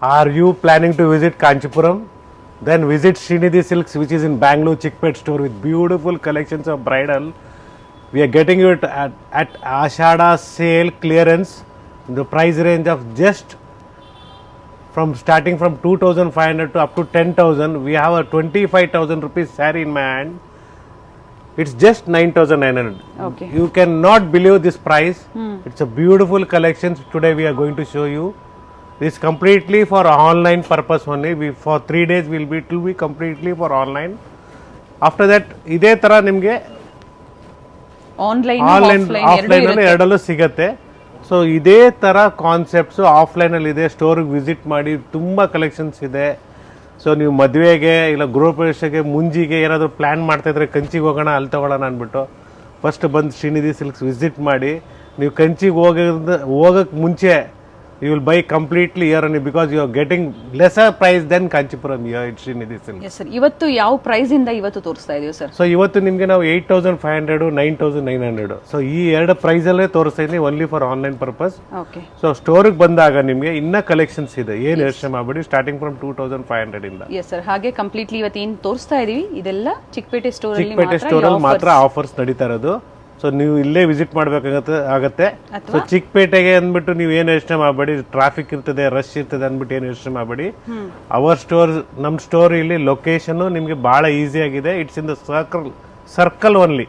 Are you planning to visit Kanchipuram? Then visit Srinidhi Silks, which is in Bangalore Chickpet store with beautiful collections of bridal. We are getting it at Ashada sale clearance in the price range of just starting from 2,500 to up to 10,000. We have a 25,000 rupees saree in my hand. It's just 9,900. Okay. You cannot believe this price. It's a beautiful collection. Today we are going to show you. This is completely for online purpose only. For 3 days it will be completely for online. After that, ಇದೇ ತರ ನಿಮಗೆ online offline ಅಲ್ಲಿ ಎರಡಲ್ಲೂ ಸಿಗುತ್ತೆ. So ಇದೇ ತರ concepts offline ಅಲ್ಲಿ ಇದೆ. ಸ್ಟೋರ್ಗೆ visit ಮಾಡಿ ತುಂಬಾ ಕಲೆಕ್ಷನ್ಸ್ ಇದೆ. ಸೊ ನೀವು ಮದುವೆಗೆ ಇಲ್ಲ ಗೃಹ ಪ್ರವೇಶಕ್ಕೆ ಮುಂಜಿಗೆ ಏನಾದರೂ ಪ್ಲಾನ್ ಮಾಡ್ತಾ ಇದ್ರೆ ಕಂಚಿಗೆ ಹೋಗೋಣ ಅಲ್ಲಿ ತಗೊಳ್ಳೋಣ ಅಂದ್ಬಿಟ್ಟು ಫಸ್ಟ್ ಬಂದು ಶ್ರೀನಿಧಿ ಸಿಲ್ಕ್ಸ್ ವಿಸಿಟ್ ಮಾಡಿ. ನೀವು ಕಂಚಿಗೆ ಹೋಗಕ್ಕೆ ಮುಂಚೆ you will buy completely here only because you are getting lesser price than Kanchipuram here at Srinidhi Silks. Yes sir. ಇವತ್ತು ಯಾವ ಪ್ರೈಸ್ ಇಂದ ಇವತ್ತು ತೋರಿಸ್ತಾ ಇದೀವಿ ಸರ್? ಸೊ ಇವತ್ತು ನಿಮಗೆ ನಾವು 8,500 9,900 ಸೊ ಈ ಎರಡು ಪ್ರೈಸ್ ಅಲ್ಲೇ ತೋರಿಸ್ತಾ ಇದೀನಿ only for online purpose. Okay. So ಸ್ಟೋರ್ಗೆ ಬಂದಾಗ ನಿಮಗೆ ಇನ್ನ ಕಲೆಕ್ಷನ್ಸ್ ಇದೆ, ಏನು ಯೋಚನೆ ಮಾಡಬೇಡಿ. ಸ್ಟಾರ್ಟಿಂಗ್ ಫ್ರಮ್ 2,500 ಇಂದ. Yes sir. ಹಾಗೆ ಕಂಪ್ಲೀಟ್ಲಿ ಇವತ್ತು ಏನು ತೋರಿಸ್ತಾ ಇದೀವಿ ಇದೆಲ್ಲ ಚಿಕ್ಕಪೇಟೆ ಸ್ಟೋರ್ ಅಲ್ಲಿ ಮಾತ್ರ ಆಫರ್ಸ್ ನಡೀತಾ ಇರೋದು. ಸೊ ನೀವು ಇಲ್ಲೇ ವಿಸಿಟ್ ಮಾಡಬೇಕಾಗತ್ತೆ. ಸೊ ಚಿಕ್ಕಪೇಟೆಗೆ ಅಂದ್ಬಿಟ್ಟು ನೀವು ಏನು ಯೋಚನೆ ಮಾಡಬೇಡಿ, ಟ್ರಾಫಿಕ್ ಇರ್ತದೆ, ರಶ್ ಇರ್ತದೆ ಅಂದ್ಬಿಟ್ಟು ಏನು ಯೋಚನೆ ಮಾಡಬೇಡಿ. ಅವರ್ ಸ್ಟೋರ್, ನಮ್ಮ ಸ್ಟೋರ್ ಇಲ್ಲಿ ಲೊಕೇಶನ್ ನಿಮಗೆ ಬಹಳ ಈಸಿ ಆಗಿದೆ. It's in the circle only.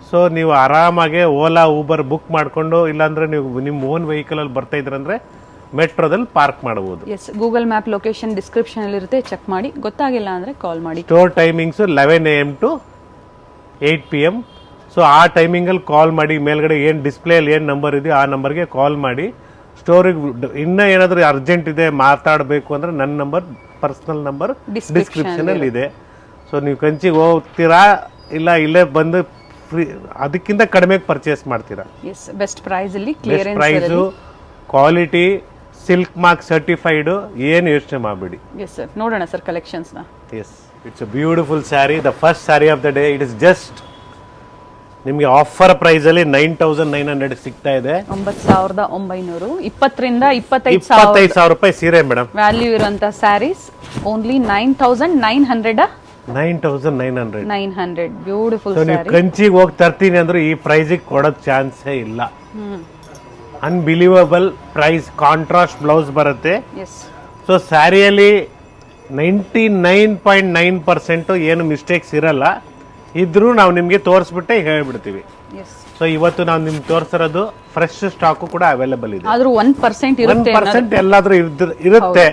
So ನೀವು ಆರಾಮಾಗಿ ಓಲಾ ಊಬರ್ ಬುಕ್ ಮಾಡಿಕೊಂಡು, ಇಲ್ಲಾಂದ್ರೆ ನೀವು ನಿಮ್ಮ ಓನ್ ವೆಹಿಕಲ್ ಅಲ್ಲಿ ಬರ್ತಾ ಇದ್ರಂದ್ರೆ ಮೆಟ್ರೋದಲ್ಲಿ ಪಾರ್ಕ್ ಮಾಡಬಹುದು. Yes, Google map location description ಅಲ್ಲಿ ಇರುತ್ತೆ, ಚೆಕ್ ಮಾಡಿ. ಗೊತ್ತಾಗಿಲ್ಲ ಅಂದ್ರೆ ಕಾಲ್ ಮಾಡಿ. Store timings 11 AM to 8 PM. So ಆ ಟೈಮಿಂಗಲ್ಲಿ ಕಾಲ್ ಮಾಡಿ. ಮೇಲ್ಗಡೆ ಏನು ಡಿಸ್ಪ್ಲೇಯಲ್ಲಿ ಏನು ನಂಬರ್ ಇದೆಯೋ ಆ ನಂಬರ್ಗೆ ಕಾಲ್ ಮಾಡಿ. ಸ್ಟೋರಿಗೆ ಇನ್ನೂ ಏನಾದರೂ ಅರ್ಜೆಂಟ್ ಇದೆ ಮಾತಾಡಬೇಕು ಅಂದರೆ ನನ್ನ ನಂಬರ್, ಪರ್ಸನಲ್ ನಂಬರ್ ಡಿಸ್ಕ್ರಿಪ್ಷನ್ ಅಲ್ಲಿ ಇದೆ. ಸೊ ನೀವು ಕಂಚಿಗೆ ಹೋಗ್ತೀರಾ ಇಲ್ಲ ಇಲ್ಲೇ ಬಂದು ಫ್ರೀ ಅದಕ್ಕಿಂತ ಕಡಿಮೆ ಪರ್ಚೇಸ್ ಮಾಡ್ತೀರಾ. ಬೆಸ್ಟ್ ಪ್ರೈಸ್ ಅಲ್ಲಿ clearance price, quality, silk mark certified, ಏನು ಯೋಚನೆ ಮಾಡಬೇಡಿ. Yes sir. ನೋಡೋಣ ಸರ್ ಕಲೆಕ್ಷನ್ಸ್ ನ. Yes, it's a beautiful saree, the first saree of the day. It is just ನಿಮಗೆ ಆಫರ್ ಪ್ರೈಸ್ ಅಲ್ಲಿ 9,900 ಸಿಗ್ತಾ ಇದೆ. 9,900. 20ರಿಂದ 25,000 ರೂಪಾಯಿ ಸೀರೆ ಮೇಡಮ್. ವ್ಯಾಲ್ಯೂ ಇರುವಂತ ಸ್ಯಾರೀಸ್ ಓನ್ಲಿ 9,900. 900 ಬ್ಯೂಟಿಫುಲ್ ಸ್ಯಾರಿ. ನೀವು ಕಂಚಿಗೆ ಹೋಗಿ ತರ್ತೀನಿ ಅಂದ್ರೆ ಈ ಪ್ರೈಸಿಗೆ ಕೊಡೋದ್ ಚಾನ್ಸೇ ಇಲ್ಲ. Unbelievable price. ಕಾಂಟ್ರಾಸ್ಟ್ ಬ್ಲೌಸ್ ಬರುತ್ತೆ. ಸೊ ಸ್ಯಾರಿಯಲ್ಲಿ 99.9% ಏನು ಮಿಸ್ಟೇಕ್ಸ್ ಇರಲ್ಲ. ಇದ್ರೂ ನಾವು ನಿಮ್ಗೆ ತೋರಿಸ್ಬಿಟ್ಟೆ ಹೇಳ್ಬಿಡ್ತೀವಿ. ಸೊ ಇವತ್ತು ನಾವು ನಿಮ್ಗೆ ತೋರಿಸಿರೋದು ಫ್ರೆಶ್ ಸ್ಟಾಕ್ ಕೂಡ ಅವೈಲೇಬಲ್ ಇದೆ. ಆದ್ರೂ 1% ಇರುತ್ತೆ, 1% ಎಲ್ಲಾದ್ರೂ ಇರುತ್ತೆ.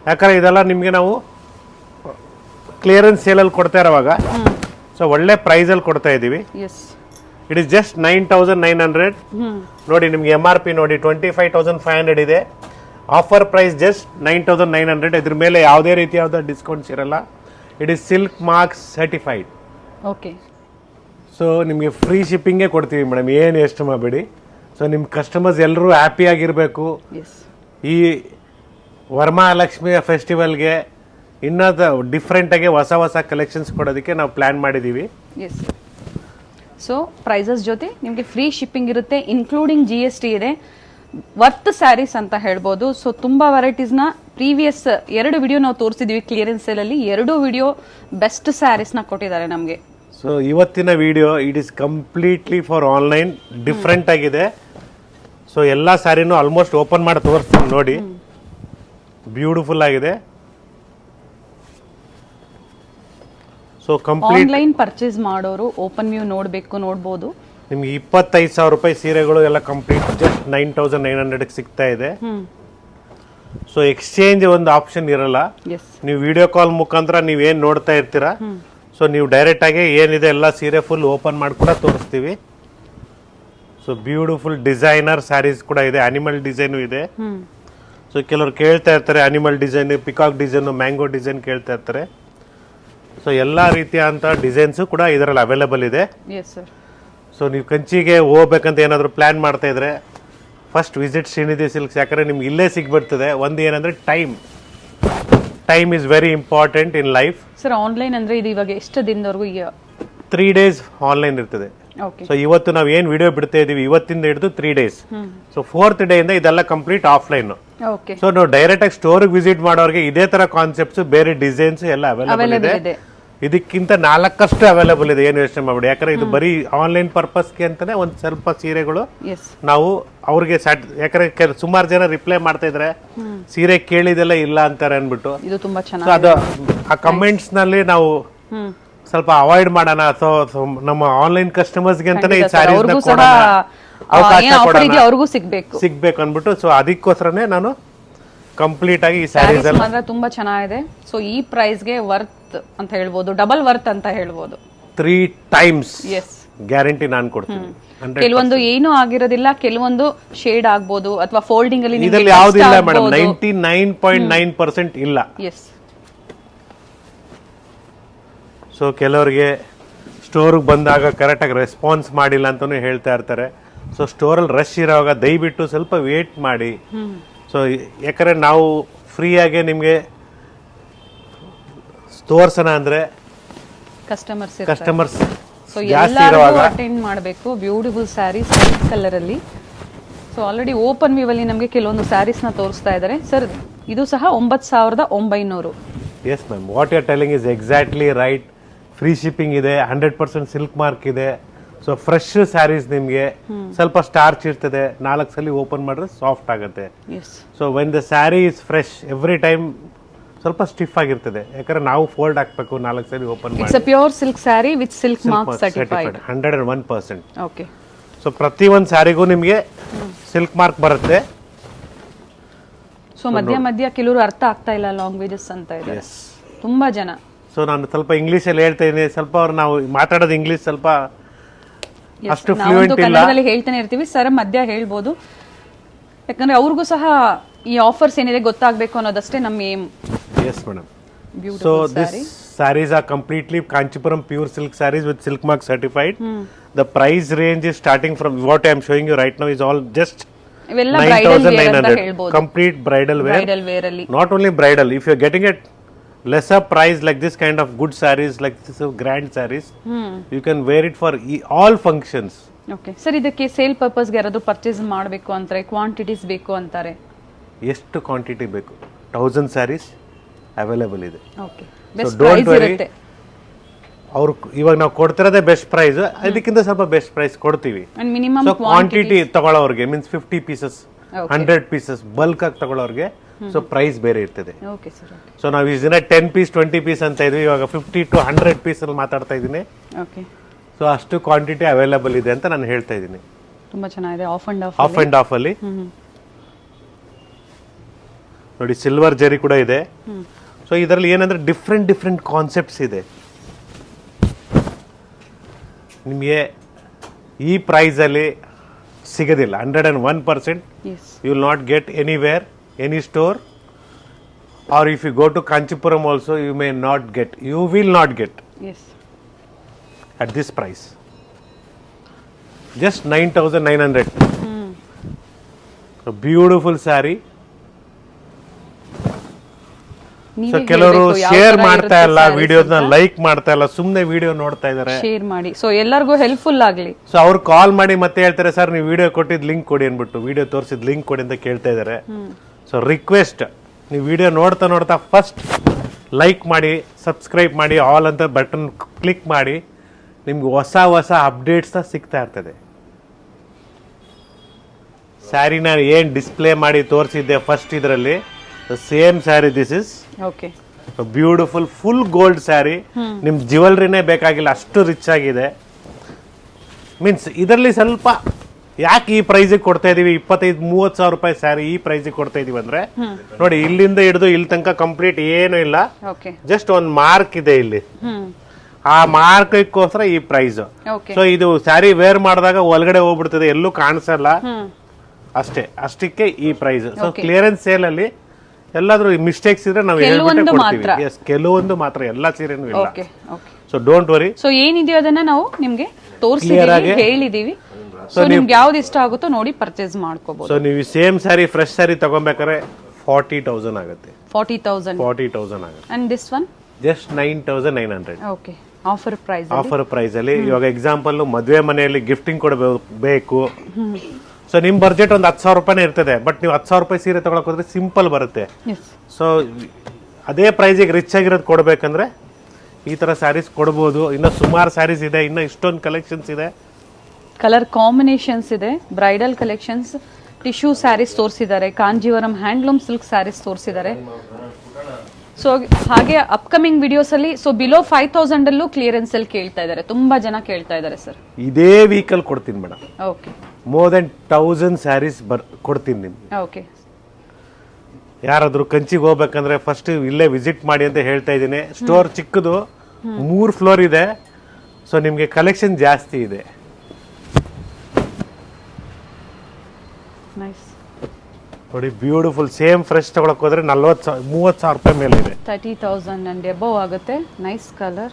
ಯಾಕಂದ್ರೆ ಇದೆಲ್ಲ ನಿಮ್ಗೆ ನಾವು ಕ್ಲಿಯರೆನ್ಸ್ ಸೇಲ್ ಅಲ್ಲಿ ಕೊಡ್ತಾ ಇರೋವಾಗ ಸೊ ಒಳ್ಳೆ ಪ್ರೈಸ್ ಅಲ್ಲಿ ಕೊಡ್ತಾ ಇದೀವಿ. It is just 9,900. ನೋಡಿ ನಿಮ್ಗೆ MRP ನೋಡಿ 25,500 ಇದೆ. Offer price just 9,900. ಇದ್ರ ಮೇಲೆ ಯಾವುದೇ ರೀತಿಯಾದ ಡಿಸ್ಕೌಂಟ್ಸ್ ಇರಲ್ಲ. It is silk marks certified. Okay. So ನಿಮಗೆ ಫ್ರೀ ಶಿಪ್ಪಿಂಗೇ ಕೊಡ್ತೀವಿ ಮೇಡಮ್, ಏನು ಎಷ್ಟು ಮಾಡಬೇಡಿ. ಸೊ ನಿಮ್ಮ ಕಸ್ಟಮರ್ಸ್ ಎಲ್ಲರೂ ಹ್ಯಾಪಿ ಆಗಿರಬೇಕು. ಈ ವರಮಹಾಲಕ್ಷ್ಮಿಯ ಫೆಸ್ಟಿವಲ್ಗೆ ಇನ್ನೂ ಡಿಫ್ರೆಂಟಾಗಿ ಹೊಸ ಹೊಸ ಕಲೆಕ್ಷನ್ಸ್ ಕೊಡೋದಕ್ಕೆ ನಾವು ಪ್ಲ್ಯಾನ್ ಮಾಡಿದ್ದೀವಿ. ಸೊ ಪ್ರೈಸಸ್ ಜೊತೆ ನಿಮಗೆ ಫ್ರೀ ಶಿಪ್ಪಿಂಗ್ ಇರುತ್ತೆ, ಇನ್ಕ್ಲೂಡಿಂಗ್ GST ಇದೆ. ವರ್ತ್ ಸ್ಯಾರೀಸ್ ಅಂತ ಹೇಳ್ಬೋದು. ಸೊ ತುಂಬಾ ವೆರೈಟೀಸ್ನ ಪ್ರೀವಿಯಸ್ 2 ವಿಡಿಯೋ ನಾವು ತೋರಿಸಿದ್ವಿ ಕ್ಲಿಯರೆನ್ಸ್ ಸೇಲ್ ಅಲ್ಲಿ. 2 ವಿಡಿಯೋ ಬೆಸ್ಟ್ ಸ್ಯಾರೀಸ್ನ ಕೊಟ್ಟಿದ್ದಾರೆ ನಮಗೆ. ಸೊ ಇವತ್ತಿನ video it is completely for online, different ಆಗಿದೆ. ಸೊ ಎಲ್ಲ ಸ್ಯಾರಿನೂ ಆಲ್ಮೋಸ್ಟ್ ಓಪನ್ ಮಾಡಿ ತೋರಿಸ್ತೀನಿ ನೋಡಿ. ಬ್ಯೂಟಿಫುಲ್ ಆಗಿದೆ. ಸೊ ಕಂಪ್ಲೀಟ್ ಆನ್ಲೈನ್ ಪರ್ಚೇಸ್ ಮಾಡೋರು ಓಪನ್ ವ್ಯೂ ನೋಡ್ಬೋದು. ನಿಮ್ಗೆ 25,000 ರೂಪಾಯಿ ಸೀರೆಗಳು ಎಲ್ಲ ಕಂಪ್ಲೀಟ್ ಜಸ್ಟ್ 9,900 ಸಿಗ್ತಾ ಇದೆ. ಸೊ ಎಕ್ಸ್ಚೇಂಜ್ ಒಂದು ಆಪ್ಷನ್ ಇರಲ್ಲ. ನೀವು ವಿಡಿಯೋ ಕಾಲ್ ಮುಖಾಂತರ ನೀವೇನ್ ನೋಡ್ತಾ ಇರ್ತೀರಾ, ಸೊ ನೀವು ಡೈರೆಕ್ಟ್ ಆಗಿ ಏನಿದೆ ಎಲ್ಲ ಸೀರೆ ಫುಲ್ ಓಪನ್ ಮಾಡಿ ಕೂಡ ತೋರಿಸ್ತೀವಿ. ಸೊ ಬ್ಯೂಟಿಫುಲ್ ಡಿಸೈನರ್ ಸ್ಯಾರೀಸ್ ಕೂಡ ಇದೆ, ಅನಿಮಲ್ ಡಿಸೈನು ಇದೆ. ಸೊ ಕೆಲವರು ಕೇಳ್ತಾ ಇರ್ತಾರೆ animal design, peacock design, mango design ಕೇಳ್ತಾ ಇರ್ತಾರೆ. ಸೊ ಎಲ್ಲ ರೀತಿಯಂತ ಡಿಸೈನ್ಸ್ ಕೂಡ ಇದರಲ್ಲಿ ಅವೈಲೇಬಲ್ ಇದೆ. ಸೊ ನೀವು ಕಂಚಿಗೆ ಹೋಗ್ಬೇಕಂತ ಏನಾದರೂ ಪ್ಲಾನ್ ಮಾಡ್ತಾ ಇದ್ರೆ ಫಸ್ಟ್ ವಿಸಿಟ್ ಶ್ರೀನಿಧಿ ಸಿಲ್ಕ್ಸ್. ಯಾಕಂದ್ರೆ ನಿಮ್ಗೆ ಇಲ್ಲೇ ಸಿಗ್ಬಿಡ್ತದೆ. ಒಂದು ಏನಂದ್ರೆ time is very important in life. Sir online ಅಂದ್ರೆ ಇದು ಇವಾಗ ಎಷ್ಟು ದಿನದವರೆಗೂ? 3 days ಆನ್ಲೈನ್ ಇರ್ತದೆ. ಓಕೆ ಸೊ ಇವತ್ತು ನಾವು ಏನ್ ವಿಡಿಯೋ ಬಿಡ್ತಾ ಇದೀವಿ ಇವತ್ತಿಂದ ಹಿಡಿದು 3 days. ಸೊ 4th ಡೇ ಇಂದ ಇದೆಲ್ಲ ಕಂಪ್ಲೀಟ್ ಆಫ್ಲೈನ್. ಓಕೆ ಸೊ ನಾವು ಡೈರೆಕ್ಟ್ ಆಗಿ ಸ್ಟೋರ್ ವಿಸಿಟ್ ಮಾಡೋರಿಗೆ ಇದೇ ತರ ಕಾನ್ಸೆಪ್ಟ್ಸ್ ಬೇರೆ ಡಿಸೈನ್ಸ್ ಎಲ್ಲ ಅವೈಲೇಬಲ್ ಇದೆ. ಇದಕ್ಕಿಂತ 4 ಅವೈಲೇಬಲ್ ಇದೆ, ಏನು ಯೋಚನೆ ಮಾಡ್ಬೇಡಿ. ಯಾಕಂದ್ರೆ ಇದು ಬರೀ ಆನ್ಲೈನ್ ಪರ್ಪಸ್ಗೆ ಅಂತಾನೆ ಒಂದ್ ಸ್ವಲ್ಪ ಸೀರೆಗಳು ನಾವು ಅವ್ರಿಗೆ ಯಾಕಂದ್ರೆ ಸುಮಾರು ಜನ ರಿಪ್ಲೈ ಮಾಡ್ತಾ ಇದ್ರೆ ಸೀರೆ ಕೇಳಿದೆಲ್ಲ ಇಲ್ಲ ಅಂತಾರೆ ಅನ್ಬಿಟ್ಟು. ಇದು ತುಂಬಾ ಸೊ ಚೆನ್ನಾಗಿ ಅದು ಆ ಕಮೆಂಟ್ಸ್ ನಲ್ಲಿ ನಾವು ಸ್ವಲ್ಪ ಅವಾಯ್ಡ್ ಮಾಡೋಣ, ಅಥವಾ ನಮ್ಮ ಆನ್ಲೈನ್ ಕಸ್ಟಮರ್ಸ್ಗೆ ಅಂತಾನೆ ಈ ಸ್ಯಾರೀಸ್ ಅವ್ರಿಗೂ ಸಿಗ್ಬೇಕು ಅನ್ಬಿಟ್ಟು. ಸೊ ಅದಕ್ಕೋಸ್ಕರನೇ ನಾನು ಕಂಪ್ಲೀಟ್ ಆಗಿ ಈ ಸ್ಯಾರೀಸ್ ಮಾತ್ರ ತುಂಬಾ ಚೆನ್ನಾಗಿದೆ. ಸೊ ಈ ಪ್ರೈಸ್ಗೆ ವರ್ತ್ ಅಂತ ಹೇಳ್ಬೋದು, ಡಬಲ್ ವರ್ತ್ ಅಂತ ಹೇಳ್ಬೋದು. 3 times ಎಸ್ ಗ್ಯಾರಂಟಿ ನಾನು ಕೊಡ್ತೀನಿ. ಕೆಲವೊಂದು ಏನು ಆಗಿರೋದಿಲ್ಲ, ಕೆಲವೊಂದು ಶೇಡ್ ಆಗ್ಬೋದು ಅಥವಾ ಫೋಲ್ಡಿಂಗ್ ಅಲ್ಲಿ ಇದರಲ್ಲಿ ಯಾವ್ದಿಲ್ಲ ಮೇಡಮ್, 99.9% ಇಲ್ಲ. ಎಸ್ ಸೊ ಕೆಲವರಿಗೆ ಸ್ಟೋರ್ಗೆ ಬಂದಾಗ ಕರೆಕ್ಟಾಗಿ ರೆಸ್ಪಾನ್ಸ್ ಮಾಡಿಲ್ಲ ಅಂತಾನು ಹೇಳ್ತಾ ಇರ್ತಾರೆ. ಸೊ ಸ್ಟೋರಲ್ಲಿ ರಶ್ ಇರೋವಾಗ ದಯವಿಟ್ಟು ಸ್ವಲ್ಪ ವೇಟ್ ಮಾಡಿ. ಸೊ ಯಾಕಂದ್ರೆ ನಾವು ಫ್ರೀಯಾಗೆ ನಿಮಗೆ ತೋರ್ಸೋಣ ಅಂದ್ರೆ ಕಸ್ಟಮರ್ಸ್ ಸೊ ಎಲ್ಲರಿಗೂ ಅಟೆಂಡ್ ಮಾಡಬೇಕು. ಬ್ಯೂಟಿಫುಲ್ ಸ್ಯಾರೀಸ್ ವೈಟ್ ಕಲರ್ ಅಲ್ಲಿ. ಸೊ ಆಲ್ರೆಡಿ ಓಪನ್ ವ್ಯೂ ಅಲ್ಲಿ ನಮಗೆ ಕೆಲವೊಂದು ಸ್ಯಾರೀಸ್ ನ ತೋರಿಸ್ತಾ ಇದ್ದಾರೆ ಸರ್. ಇದು ಸಹ 9,900. Yes ma'am, what you are telling is exactly right. Free shipping ಇದೆ, 100% ಸಿಲ್ಕ್ ಮಾರ್ಕ್ ಇದೆ. ಸೊ ಫ್ರೆಶ್ ಸ್ಯಾರೀಸ್ ನಿಮಗೆ ಸ್ವಲ್ಪ ಸ್ಟಾರ್ಚ್ ಇರ್ತದೆ, 4 ಸಲ ಓಪನ್ ಮಾಡಿದ್ರೆ ಸಾಫ್ಟ್ ಆಗುತ್ತೆ. So when the sari is fresh every time ಸ್ವಲ್ಪ ಸ್ಟಿಫ್ ಆಗಿರ್ತದೆ, ಯಾಕಂದ್ರೆ ನಾವು ಫೋಲ್ಡ್ ಹಾಕ್ಬೇಕು 4 ಸಲ ಓಪನ್ ಮಾಡಿ. It's a pure silk sari with silk mark certified 101%. Okay. So ಪ್ರತಿ ಒಂದು ಸ್ಯಾರಿಗೂ ನಿಮಗೆ ಸಿಲ್ಕ್ ಮಾರ್ಕ್ ಬರುತ್ತೆ. ಸೊ ಮಧ್ಯ ಕೆಲವರು ಅರ್ಥ ಆಗ್ತಾ ಇಲ್ಲ ಲ್ಯಾಂಗ್ವೇಜಸ್ ಅಂತ ಇದೆ ತುಂಬಾ ಜನ. ಸೊ ನಾನು ಸ್ವಲ್ಪ ಇಂಗ್ಲಿಷ್ ಅಲ್ಲಿ ಹೇಳ್ತಾ ಇದ್ದೀನಿ, ಸ್ವಲ್ಪ ಅವ್ರು ನಾವು ಮಾತಾಡೋದು ಇಂಗ್ಲಿಷ್ ಸ್ವಲ್ಪ ಅಷ್ಟು ಫ್ಲೂಯೆಂಟ್ ಇಲ್ಲ. ಕನ್ನಡದಲ್ಲಿ ಹೇಳ್ತಾನೆ ಇರ್ತೀವಿ ಸರ್, ಮಧ್ಯ ಹೇಳ್ಬೋದು, ಯಾಕಂದ್ರೆ ಅವ್ರಿಗೂ ಸಹ ಈ ಆಫರ್ಸ್ ಏನಿದೆ ಗೊತ್ತಾಗಬೇಕು ಅನ್ನೋದಷ್ಟೇ ನಮ್ಮ aim. Yes madam. So this sarees are completely Kanchipuram pure silk sarees with silk mark certified. The price range is starting from what I am showing you right now is all just 9,900 complete bridal wear. Not only bridal, if you're getting it lesser price like this kind of good sarees, like this grand sarees, you can wear it for all functions. Okay sir, ಇದಕ್ಕೆ sale purpose ಗೆ ಯಾರಾದ್ರೂ purchase ಮಾಡಬೇಕು ಅಂತಾರೆ, quantities ಬೇಕು ಅಂತಾರೆ, ಎಷ್ಟು quantity ಬೇಕು? 1000 sarees available ಇದೆ. ಓಕೆ, ಬೆಸ್ಟ್ ಪ್ರೈಸ್ ಇರುತ್ತೆ. ಅವ್ರು ಇವಾಗ ನಾವು ಕೊಡ್ತಿರೋದೇ ಬೆಸ್ಟ್ ಪ್ರೈಸ್, ಅದಕ್ಕಿಂತ ಸ್ವಲ್ಪ ಬೆಸ್ಟ್ ಪ್ರೈಸ್ ಕೊಡ್ತೀವಿ. ಮಿನಿಮಮ್ ಕ್ವಾಂಟಿಟಿ ತಗೊಳ್ಳೋರಿಗೆ ಮೀನ್ಸ್ 50 pieces 100 pieces ಬಲ್ಕ್ ಆಗಿ ತಗೊಳ್ಳೋರಿಗೆ ಸೊ ಪ್ರೈಸ್ ಬೇರೆ ಇರ್ತದೆ. Okay sir. ಸೊ ನಾವು ಈ ದಿನ 10 piece 20 piece ಅಂತ ಇದ್ವಿ, ಇವಾಗ 50 to 100 piece ಅಲ್ಲಿ ಮಾತಾಡ್ತಾ ಇದ್ದೀನಿ. ಓಕೆ. ಸೊ ಅಷ್ಟು ಕ್ವಾಂಟಿಟಿ ಅವೈಲೇಬಲ್ ಇದೆ ಅಂತ ನಾನು ಹೇಳ್ತಾ ಇದ್ದೀನಿ. ತುಂಬಾ ಚೆನ್ನಾಗಿದೆ. ಆಫ್ ಅಂಡ್ ಆಫ್ ಅಲ್ಲಿ ನೋಡಿ ಸಿಲ್ವರ್ ಜರಿ ಕೂಡ ಇದೆ. ಸೊ ಇದರಲ್ಲಿ ಏನಂದ್ರೆ ಡಿಫ್ರೆಂಟ್ ಕಾನ್ಸೆಪ್ಟ್ಸ್ ಇದೆ. ನಿಮಗೆ ಈ ಪ್ರೈಸ್ ಅಲ್ಲಿ ಸಿಗೋದಿಲ್ಲ. 101% you will not get anywhere, any store, or if you go to Kanchipuram also you may not get, you will not get at this price. Just 9,900. A beautiful saree. So ಕೆಲವರು share ಮಾಡ್ತಾ ಇಲ್ಲ, ವಿಡಿಯೋಸ್ನ like ಮಾಡ್ತಾ ಇಲ್ಲ, ಸುಮ್ಮನೆ video ನೋಡ್ತಾ ಇದಾರೆ. Share ಮಾಡಿ, so ಎಲ್ಲರಿಗೂ ಹೆಲ್ಪ್ಫುಲ್ ಆಗಲಿ. ಸೊ ಅವ್ರು ಕಾಲ್ ಮಾಡಿ ಮತ್ತೆ ಹೇಳ್ತಾರೆ ಸರ್ ನೀವು ವಿಡಿಯೋ ಕೊಟ್ಟಿದ್ ಲಿಂಕ್ ಕೊಡಿ ಅನ್ಬಿಟ್ಟು, ವಿಡಿಯೋ ತೋರಿಸಿದ ಲಿಂಕ್ ಕೊಡಿ ಅಂತ ಕೇಳ್ತಾ ಇದಾರೆ. ಸೊ ರಿಕ್ವೆಸ್ಟ್, ನೀವು ವಿಡಿಯೋ ನೋಡ್ತಾ ಫಸ್ಟ್ ಲೈಕ್ ಮಾಡಿ, ಸಬ್ಸ್ಕ್ರೈಬ್ ಮಾಡಿ, ಆಲ್ ಅಂತ ಬಟನ್ ಕ್ಲಿಕ್ ಮಾಡಿ. ನಿಮ್ಗೆ ಹೊಸ ಅಪ್ಡೇಟ್ಸ್ ಸಿಗ್ತಾ ಇರ್ತದೆ. ಸ್ಯಾರಿನ ಏನ್ ಡಿಸ್ಪ್ಲೇ ಮಾಡಿ ತೋರಿಸಿದ್ದೆ ಫಸ್ಟ್ ಇದರಲ್ಲಿ, same sari this is beautiful full gold sari. ನಿಮ್ ಜ್ಯುವೆಲ್ರಿನೇ ಬೇಕಾಗಿಲ್ಲ, ಅಷ್ಟು ರಿಚ್ ಆಗಿದೆ. ಮೀನ್ಸ್ ಇದರಲ್ಲಿ ಸ್ವಲ್ಪ ಯಾಕೆ ಈ ಪ್ರೈಸಿಗೆ ಕೊಡ್ತಾ ಇದೀವಿ, 25-30 ಸಾವಿರ ರೂಪಾಯಿ ಸ್ಯಾರಿ ಈ ಪ್ರೈಸಿಗೆ ಕೊಡ್ತಾ ಇದೀವಿ ಅಂದ್ರೆ ನೋಡಿ, ಇಲ್ಲಿಂದ ಹಿಡಿದು ಇಲ್ಲಿ ತನಕ ಕಂಪ್ಲೀಟ್ ಏನು ಇಲ್ಲ, ಜಸ್ಟ್ ಒಂದು ಮಾರ್ಕ್ ಇದೆ ಇಲ್ಲಿ, ಆ ಮಾರ್ಕ್ಗೋಸ್ಕರ ಈ ಪ್ರೈಸ್. ಸೊ ಇದು ಸ್ಯಾರಿ ವೇರ್ ಮಾಡಿದಾಗ ಒಳಗಡೆ ಹೋಗ್ಬಿಡ್ತದೆ, ಎಲ್ಲೂ ಕಾಣಿಸಲ್ಲ, ಅಷ್ಟಕ್ಕೆ ಈ ಪ್ರೈಸ್. ಸೊ ಕ್ಲಿಯರೆನ್ಸ್ ಸೇಲ್ ಅಲ್ಲಿ ಎಲ್ಲಾದ್ರೂ ಮಿಸ್ಟೇಕ್ಸ್ ಇದ್ರೆ ನಾವು ಹೇಳ್ಬಿಟ್ಟೆ ಕೊಡ್ತೀವಿ. ಎಸ್, ಕೆಲವೊಂದು ಮಾತ್ರ, ಎಲ್ಲಾ ಸೀರೆನೂ ಇಲ್ಲ. So don't worry. ಸೊ ಏನಿದೆಯೋ ಅದನ್ನ ನಾವು ನಿಮ್ಗೆ ತೋರಿಸಿದೀವಿ, ಹೇಳಿದೀವಿ. ಸೊ ನಿಮ್ಗೆ ಯಾವ್ದು ಇಷ್ಟ ಆಗುತ್ತೋ ನೋಡಿ ಪರ್ಚೇಸ್ ಮಾಡ್ಕೋಬಹುದು. ಸೊ ನೀವು ಸೇಮ್ ಸ್ಯಾರಿ ಫ್ರೆಶ್ ಸ್ಯಾರಿ ತಗೊಬೇಕಾದ್ರೆ 40,000 ಆಗುತ್ತೆ. 40,000 ಆಗುತ್ತೆ. And this one just 9,900. Okay. Offer price offer price ಅಲ್ಲಿ. ಇವಾಗ ಎಕ್ಸಾಂಪಲ್ ಮದುವೆ ಮನೆಯಲ್ಲಿ ಗಿಫ್ಟಿಂಗ್ ಕೊಡಬೇಕು, ಸೊ ನಿಮ್ ಬಜೆಟ್ ಒಂದು 10,000 ರೂಪಾಯಿನೇ ಇರ್ತದೆ, ಬಟ್ ನೀವು 10,000 ರೂಪಾಯಿ ಸೀರೆ ತಗೊಳಕ್ ಹೋದ್ರೆ ಸಿಂಪಲ್ ಬರುತ್ತೆ. ಸೊ ಅದೇ ಪ್ರೈಸಿಗೆ ರಿಚ್ ಆಗಿರೋದು ಕೊಡ್ಬೇಕಂದ್ರೆ ಈ ತರ ಸ್ಯಾರೀಸ್ ಕೊಡ್ಬೋದು. ಇನ್ನು ಸುಮಾರು ಸ್ಯಾರೀಸ್ ಇದೆ, ಇನ್ನು ಇಷ್ಟೊಂದು ಕಲೆಕ್ಷನ್ಸ್ ಇದೆ, ಕಲರ್ ಕಾಂಬಿನೇಷನ್ಸ್ ಇದೆ, ಬ್ರೈಡಲ್ ಕಲೆಕ್ಷನ್ಸ್, ಟಿಶ್ಯೂ ಸ್ಯಾರೀಸ್ ತೋರಿಸಿದ್ದಾರೆ, ಕಾಂಜೀವರಂ ಹ್ಯಾಂಡ್ಲೂಮ್ ಸಿಲ್ಕ್ ಸ್ಯಾರೀಸ್ ತೋರಿಸಿದ್ದಾರೆ. ಸೊ ಹಾಗೆ ಅಪ್ಕಮಿಂಗ್ ವಿಡಿಯೋಸ್ ಅಲ್ಲಿ ಸೊ ಬಿಲೋ 5,000 ಅಲ್ಲೂ ಕ್ಲಿಯರೆನ್ಸ್ ಅಲ್ಲಿ ಕೇಳ್ತಾ ಇದ್ದಾರೆ, ತುಂಬಾ ಜನ ಕೇಳ್ತಾ ಇದ್ದಾರೆ ಸರ್. ಇದೇ ವೀಕಲ್ ಕೊಡ್ತೀನಿ madam. Okay, more then 1000 sarees ಕೊಡ್ತೀನಿ ನಿಮ್ಗೆ. ಓಕೆ, ಯಾರಾದ್ರೂ ಕಂಚಿಗೆ ಹೋಗ್ಬೇಕಂದ್ರೆ ಫಸ್ಟ್ ಇಲ್ಲೇ ವಿಸಿಟ್ ಮಾಡಿ ಅಂತ ಹೇಳ್ತಾ ಇದ್ದೀನಿ. ಸ್ಟೋರ್ ಚಿಕ್ಕದು, 3 ಫ್ಲೋರ್ ಇದೆ, ಸೊ ನಿಮ್ಗೆ ಕಲೆಕ್ಷನ್ ಜಾಸ್ತಿ ಇದೆ. ನೈಸ್ ನೋಡಿ, ಬ್ಯೂಟಿಫುಲ್ ಸೇಮ್ ಫ್ರೆಶ್ ತಗೊಳಕ್ ಹೋದ್ರೆ 30,000 ರೂಪಾಯಿ ಮೇಲೆ ಇದೆ, 30,000 ಅಂಡ್ ಅಬೌವ್ ಆಗುತ್ತೆ. Nice colour.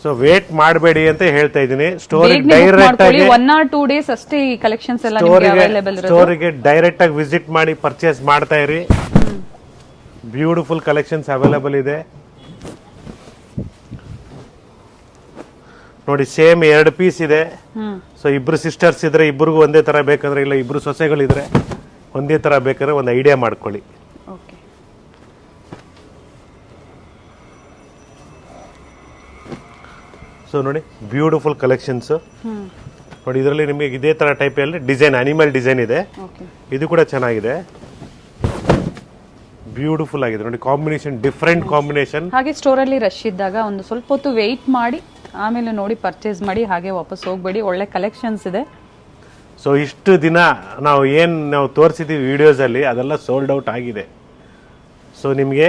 ಸೊ ವೇಟ್ ಮಾಡಬೇಡಿ ಅಂತ ಹೇಳ್ತಾ ಇದ್ದೀನಿ. ಸ್ಟೋರಿಗೆ ಡೈರೆಕ್ಟ್ ಆಗಿ 1 or 2 days ಅಷ್ಟೇ ಈ ಕಲೆಕ್ಷನ್ಸ್ ಎಲ್ಲ ನಿಮಗೆ ಅವೈಲೇಬಲ್ ಇರುತ್ತೆ. ಸ್ಟೋರಿಗೆ ಡೈರೆಕ್ಟ್ ಆಗಿ ವಿಸಿಟ್ ಮಾಡಿ ಪರ್ಚೇಸ್ ಮಾಡ್ತಾ ಇರಿ. ಬ್ಯೂಟಿಫುಲ್ ಕಲೆಕ್ಷನ್ಸ್ ಅವೈಲೇಬಲ್ ಇದೆ. ನೋಡಿ, ಸೇಮ್ 2 ಪೀಸ್ ಇದೆ. ಸೊ ಇಬ್ರು ಸಿಸ್ಟರ್ಸ್ ಇದ್ರೆ ಇಬ್ಬರಿಗೂ ಒಂದೇ ತರ ಬೇಕಂದ್ರೆ, ಇಲ್ಲ ಇಬ್ರು ಸೊಸೆಗಳಿದ್ರೆ ಒಂದೇ ತರ ಬೇಕಾದ್ರೆ ಒಂದು ಐಡಿಯಾ ಮಾಡ್ಕೊಳ್ಳಿ. ಓಕೆ, ಸೊ ನೋಡಿ, ಬ್ಯೂಟಿಫುಲ್ ಕಲೆಕ್ಷನ್ಸ್ ನೋಡಿ. ಇದರಲ್ಲಿ ನಿಮಗೆ ಇದೇ ತರ ಟೈಪ್ ಅಲ್ಲಿ ಡಿಸೈನ್, ಅನಿಮಲ್ ಡಿಸೈನ್ ಇದೆ. ಓಕೆ, ಇದು ಕೂಡ ಚೆನ್ನಾಗಿದೆ, ಬ್ಯೂಟಿಫುಲ್ ಆಗಿದೆ ನೋಡಿ. Combination different combination. ಹಾಗೆ ಸ್ಟೋರ್ ಅಲ್ಲಿ ರಶ್ ಇದ್ದಾಗ ಒಂದು ಸ್ವಲ್ಪ ಹೊತ್ತು ವೆಯ್ಟ್ ಮಾಡಿ ಆಮೇಲೆ ನೋಡಿ ಪರ್ಚೇಸ್ ಮಾಡಿ, ಹಾಗೆ ವಾಪಸ್ ಹೋಗ್ಬೇಡಿ. ಒಳ್ಳೆ ಕಲೆಕ್ಷನ್ಸ್ ಇದೆ. ಸೊ ಇಷ್ಟು ದಿನ ನಾವು ತೋರಿಸಿದ್ದೀವಿ ವಿಡಿಯೋಸ್ ಅಲ್ಲಿ, ಅದೆಲ್ಲ ಸೋಲ್ಡ್ ಔಟ್ ಆಗಿದೆ. ಸೊ ನಿಮಗೆ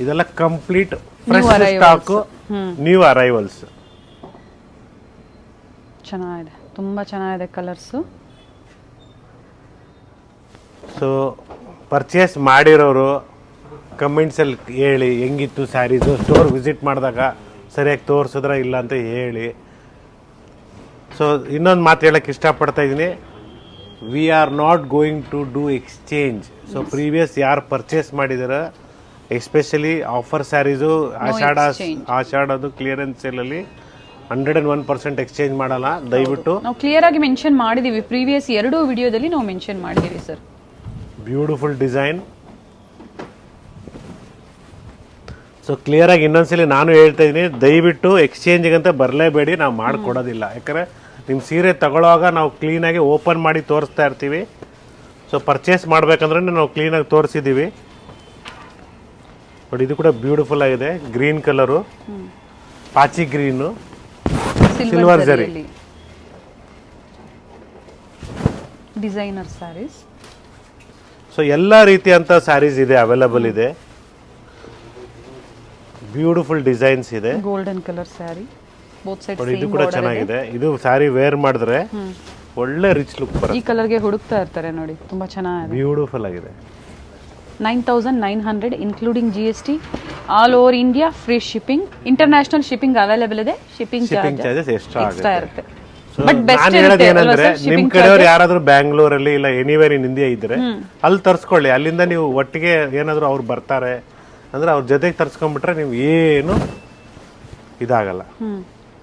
ಇದೆಲ್ಲ complete fresh stock, new arrivals. ಚೆನ್ನಾಗಿದೆ, ತುಂಬಾ ಚೆನ್ನಾಗಿದೆ ಕಲರ್ಸ್. ಸೊ ಪರ್ಚೇಸ್ ಮಾಡಿರೋರು ಕಮೆಂಟ್ಸ್ ಅಲ್ಲಿ ಹೇಳಿ ಹೆಂಗಿತ್ತು ಸ್ಯಾರೀಸು, ಸ್ಟೋರ್ ವಿಸಿಟ್ ಮಾಡಿದಾಗ ಸರಿಯಾಗಿ ತೋರಿಸಿದ್ರ ಇಲ್ಲ ಅಂತ ಹೇಳಿ. ಸೊ ಇನ್ನೊಂದು ಮಾತು ಹೇಳಕ್ಕೆ ಇಷ್ಟಪಡ್ತಾ ಇದ್ದೀನಿ, we are not going to do exchange. So previous ಯಾರು ಪರ್ಚೇಸ್ ಮಾಡಿದಾರ, ಎಸ್ಪೆಷಲಿ ಆಫರ್ ಸ್ಯಾರೀಸು, ಆಷಾಢದು ಕ್ಲಿಯರೆನ್ಸ್ ಸೇಲಲ್ಲಿ 101% ಎಕ್ಸ್ಚೇಂಜ್ ಮಾಡಲ್ಲ. ದಯವಿಟ್ಟು ನಾವು ಕ್ಲಿಯರ್ ಆಗಿ ಮೆನ್ಷನ್ ಮಾಡಿದೀವಿ, ಪ್ರೀವಿಯಸ್ 2 ವಿಡಿಯೋದಲ್ಲಿ ನಾವು ಮೆನ್ಷನ್ ಮಾಡಿದೀವಿ sir. Beautiful design. So clear ಆಗಿ ಇನ್ನೊಂದ್ಸಲಿ ನಾನು ಹೇಳ್ತಾ ಇದ್ದೀನಿ, ದಯವಿಟ್ಟು ಎಕ್ಸ್ಚೇಂಜ್ಗಂತ ಬರಲೇಬೇಡಿ, ನಾವು ಮಾಡಿಕೊಡೋದಿಲ್ಲ. ಯಾಕಂದ್ರೆ ನಿಮ್ಮ ಸೀರೆ ತಗೊಳ್ಳುವಾಗ ನಾವು ಕ್ಲೀನಾಗಿ ಓಪನ್ ಮಾಡಿ ತೋರಿಸ್ತಾ ಇರ್ತೀವಿ. ಸೊ ಪರ್ಚೇಸ್ ಮಾಡ್ಬೇಕಂದ್ರೆ ನಾವು ಕ್ಲೀನಾಗಿ ತೋರಿಸಿದ್ದೀವಿ ನೋಡಿ. ಇದು ಕೂಡ ಬ್ಯೂಟಿಫುಲ್ ಆಗಿದೆ, ಗ್ರೀನ್ ಕಲರು, ಪಾಚಿ ಗ್ರೀನು, ಸಿಲ್ವರ್ ಜರಿ ಡಿಸೈನರ್ ಸ್ಯಾರೀಸ್. ಸೊ ಎಲ್ಲ ರೀತಿಯಂತ ಸ್ಯಾರೀಸ್ ಇದೆ, ಅವೈಲಬಲ್ ಇದೆ. ಬ್ಯೂಟಿಫುಲ್ ಡಿಸೈನ್ಸ್ ಇದೆ. Golden colour sari, both side ನೋಡಿ. ಇದು ಕೂಡ ಚೆನ್ನಾಗಿದೆ. ಇದು ಸ್ಯಾರಿ ವೇರ್ ಮಾಡಿದ್ರೆ ಒಳ್ಳೆ ರಿಚ್ ಲುಕ್ ಬರುತ್ತೆ. ಈ ಕಲರ್ಗೆ ಹುಡುಕ್ತಾ ಇರ್ತಾರೆ ನೋಡಿ, ತುಂಬಾ ಚೆನ್ನಾಗಿದೆ. ಬ್ಯೂಟಿಫುಲ್ ಆಗಿದೆ. 9,900 including GST. All over India free shipping. International shipping available ಇದೆ. ಶಿಪ್ಪಿಂಗ್ ಚಾರ್ಜಸ್ ಎಕ್ಸ್ಟ್ರಾ ಇರುತ್ತೆ. ನಾನು ಹೇಳೋದು ಏನಂದ್ರೆ, ನಿಮ್ ಕಡೆಯವ್ರು ಯಾರಾದ್ರೂ ಬ್ಯಾಂಗ್ಳೂರಲ್ಲಿ ಇಲ್ಲ ಎನಿವೇರ್ ಇನ್ ಇಂಡಿಯಾ ಇದ್ರೆ ಅಲ್ಲಿ ತರ್ಸ್ಕೊಳ್ಳಿ. ಅಲ್ಲಿಂದ ನೀವು ಒಟ್ಟಿಗೆ ಏನಾದ್ರು ಅವ್ರು ಬರ್ತಾರೆ ಅಂದ್ರೆ ಅವ್ರ ಜೊತೆಗೆ ತರ್ಸ್ಕೊಂಡ್ಬಿಟ್ರೆ ನೀವು ಏನು ಇದಾಗಲ್ಲ.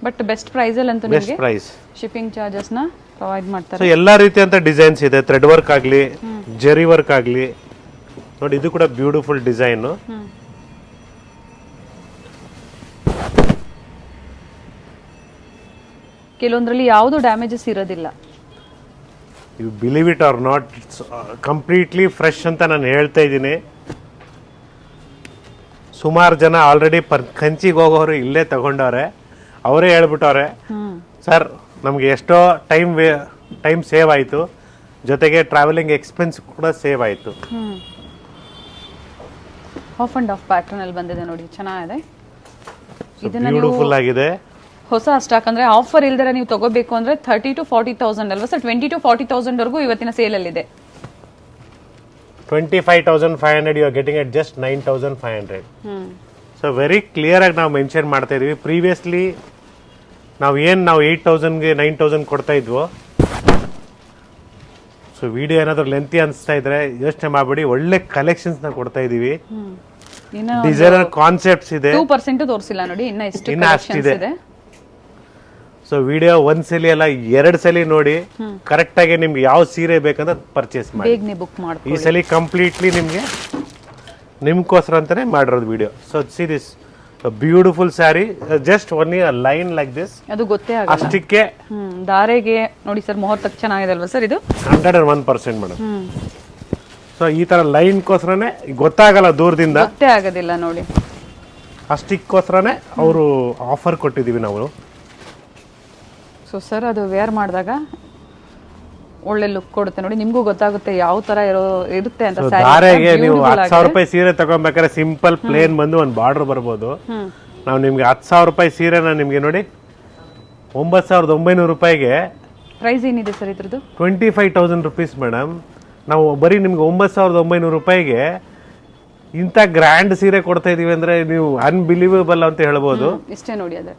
ಬಟ್ ಬೆಸ್ಟ್ ಪ್ರೈಸ್ ಅಲ್ಲಿ ಅಂತೂ ಬೆಸ್ಟ್ ಪ್ರೈಸ್, ಶಿಪ್ಪಿಂಗ್ ಚಾರ್ಜಸ್ ನ ಪ್ರೊವೈಡ್ ಮಾಡ್ತಾರೆ. ಸೊ ಎಲ್ಲಾ ರೀತಿಯಂತ ಡಿಸೈನ್ಸ್ ಇದೆ, ಥ್ರೆಡ್ ವರ್ಕ್ ಆಗ್ಲಿ, ಜರಿ ವರ್ಕ್ ಆಗ್ಲಿ ನೋಡಿ. ಇದು ಕೂಡ ಬ್ಯೂಟಿಫುಲ್ ಡಿಸೈನ್. ಕೆಲವೊಂದ್ರಲ್ಲಿ ಯಾವುದು ಡ್ಯಾಮೇಜಸ್ ಇರೋದಿಲ್ಲ. You believe it or not, completely fresh ಅಂತ ನಾನು ಹೇಳ್ತಾ ಇದ್ದೀನಿ. ಸುಮಾರು ಜನ ಆಲ್ರೆಡಿ ಕಂಚಿಗೆ ಹೋಗೋರು ಇಲ್ಲೇ ತಗೊಂಡವ್ರೆ. ಅವರೇ ಹೇಳ್ಬಿಟ್ಟವ್ರೆ, ಸರ್ ನಮ್ಗೆ ಎಷ್ಟೋ ಟೈಮ್ ಸೇವ್ ಆಯ್ತು, ಜೊತೆಗೆ ಟ್ರಾವೆಲಿಂಗ್ ಎಕ್ಸ್ಪೆನ್ಸ್ ಕೂಡ ಸೇವ್ ಆಯ್ತು. ಆಫ್ ಅಂಡ್ ಆಫ್ ಪ್ಯಾಟರ್ನ್ ಅಲ್ಲಿ ಬಂದಿದೆ ನೋಡಿ, ಚೆನ್ನಾಗಿದೆ. ಬ್ಯೂಟಿಫುಲ್ ಆಗಿದೆ. ಹೊಸ ಸ್ಟಾಕ್ ಅಂದ್ರೆ ಆಫರ್ ಇಲ್ದರ ನೀವು ತಗೋಬೇಕು ಅಂದ್ರೆ 30,000 to 40,000 ಅಲ್ವಾ ಸರ್? 20,000 to 40,000 ವರೆಗೂ ಇವತ್ತಿನ ಸೇಲ್ ಅಲ್ಲಿ ಇದೆ. 25,500 you are getting at just 9,500. So very clear ಆಗಿ ನಾವು ಮೆನ್ಷನ್ ಮಾಡ್ತಾ ಇದೀವಿ. ಪ್ರೀವಿಯಸ್ಲಿ ನಾವು 8,000ಗೆ 9,000 ಕೊಡ್ತಾ ಇದ್ವೋ. ಸೊ ವಿಡಿಯೋ ಏನಾದರೂ ಲೆಂತಿ ಅನಿಸ್ತಾ ಇದ್ರೆ ಯೋಚನೆ ಮಾಡಬೇಡಿ, ಒಳ್ಳೆ ಕಲೆಕ್ಷನ್ಸ್ ನ ಕೊಡ್ತಾ ಇದೀವಿ. ಇನ್ನ ಡಿಸೈನರ್ ಕಾನ್ಸೆಪ್ಟ್ಸ್ ಇದೆ. 2% ತೋರಿಸಿಲ್ಲ ನೋಡಿ, ಇನ್ನ ಎಷ್ಟು ಇನ್ನ ಕಲೆಕ್ಷನ್ಸ್ ಅಷ್ಟಿದೆ. ಇದೆ. ಸೊ ವಿಡಿಯೋ ಒಂದ್ಸಲಿ ಅಲ್ಲ 2 ಸಲ ನೋಡಿ ಕರೆಕ್ಟ್ ಆಗಿ ನಿಮ್ಗೆ ಯಾವ ಸೀರೆ ಬೇಕಂತ ಪರ್ಚೇಸ್ ಮಾಡಿ. ಬೇಗನೆ ಬುಕ್ ಈ ಮಾಡ್ಕೊಳ್ಳಿ. ಸಲ ಕಂಪ್ಲೀಟ್ಲಿ ನಿಮ್ಗೋಸ್ಕರ ಅಂತಾನೆ ಮಾಡಿರೋದು video. So see this beautiful sari, just one line like this, ಅದು ಗೊತ್ತೇ ಆಗಲ್ಲ. ಅಷ್ಟಕ್ಕೆ ದಾರೆಗೆ ನೋಡಿ ಸರ್, ಮುಹೂರ್ತಕ್ಕೆ ಚೆನ್ನಾಗಿದೆ ಅಲ್ವಾ ಸರ್ ಇದು? 101% ಮೇಡಮ್. ಸೊ ಈ ತರ ಲೈನ್ಗೋಸ್ಕರನೇ ಗೊತ್ತಾಗಲ್ಲ ದೂರದಿಂದ, ಗೊತ್ತೇ ಆಗೋದಿಲ್ಲ ನೋಡಿ. ಅಷ್ಟಕ್ಕೋಸ್ಕರನೇ ಅವರು ಆಫರ್ ಕೊಟ್ಟಿದ್ದೀವಿ ನಾವು. ಸೊ ಸರ್ ಅದು ವೇರ್ ಮಾಡಿದಾಗ ಒಳ್ಳೆ ಲುಕ್ ಕೊಡುತ್ತೆ ನೋಡಿ, ನಿಮ್ಗೂ ಗೊತ್ತಾಗುತ್ತೆ ಯಾವ ತರ ಇರುತ್ತೆ ಅಂತ. ದಾರೆಗೆ ನೀವು 10,000 ರೂಪಾಯಿ ಸೀರೆ ತಗೊಬೇಕಾದ್ರೆ ಸಿಂಪಲ್ ಪ್ಲೇನ್ ಬಂದು ಒಂದು ಬಾರ್ಡರ್ ಬರ್ಬೋದು. ನಾವು ನಿಮ್ಗೆ 10,000 ರೂಪಾಯಿ ಸೀರೆನ ನಿಮ್ಗೆ ನೋಡಿ 9,900 ರೂಪಾಯಿಗೆ. ಪ್ರೈಸ್ ಏನಿದೆ ಸರ್ ಇದ್ರದ್ದು? 25,000 ರುಪೀಸ್ ಮೇಡಮ್. ನಾವು ಬರೀ ನಿಮ್ಗೆ 9,900 ರೂಪಾಯಿಗೆ ಇಂಥ ಗ್ರ್ಯಾಂಡ್ ಸೀರೆ ಕೊಡ್ತಾ ಇದೀವಿ ಅಂದ್ರೆ ನೀವು ಅನ್ಬಿಲೀವಬಲ್ ಅಂತ ಹೇಳ್ಬೋದು. ಇಷ್ಟೇ ನೋಡಿ ಅದೇ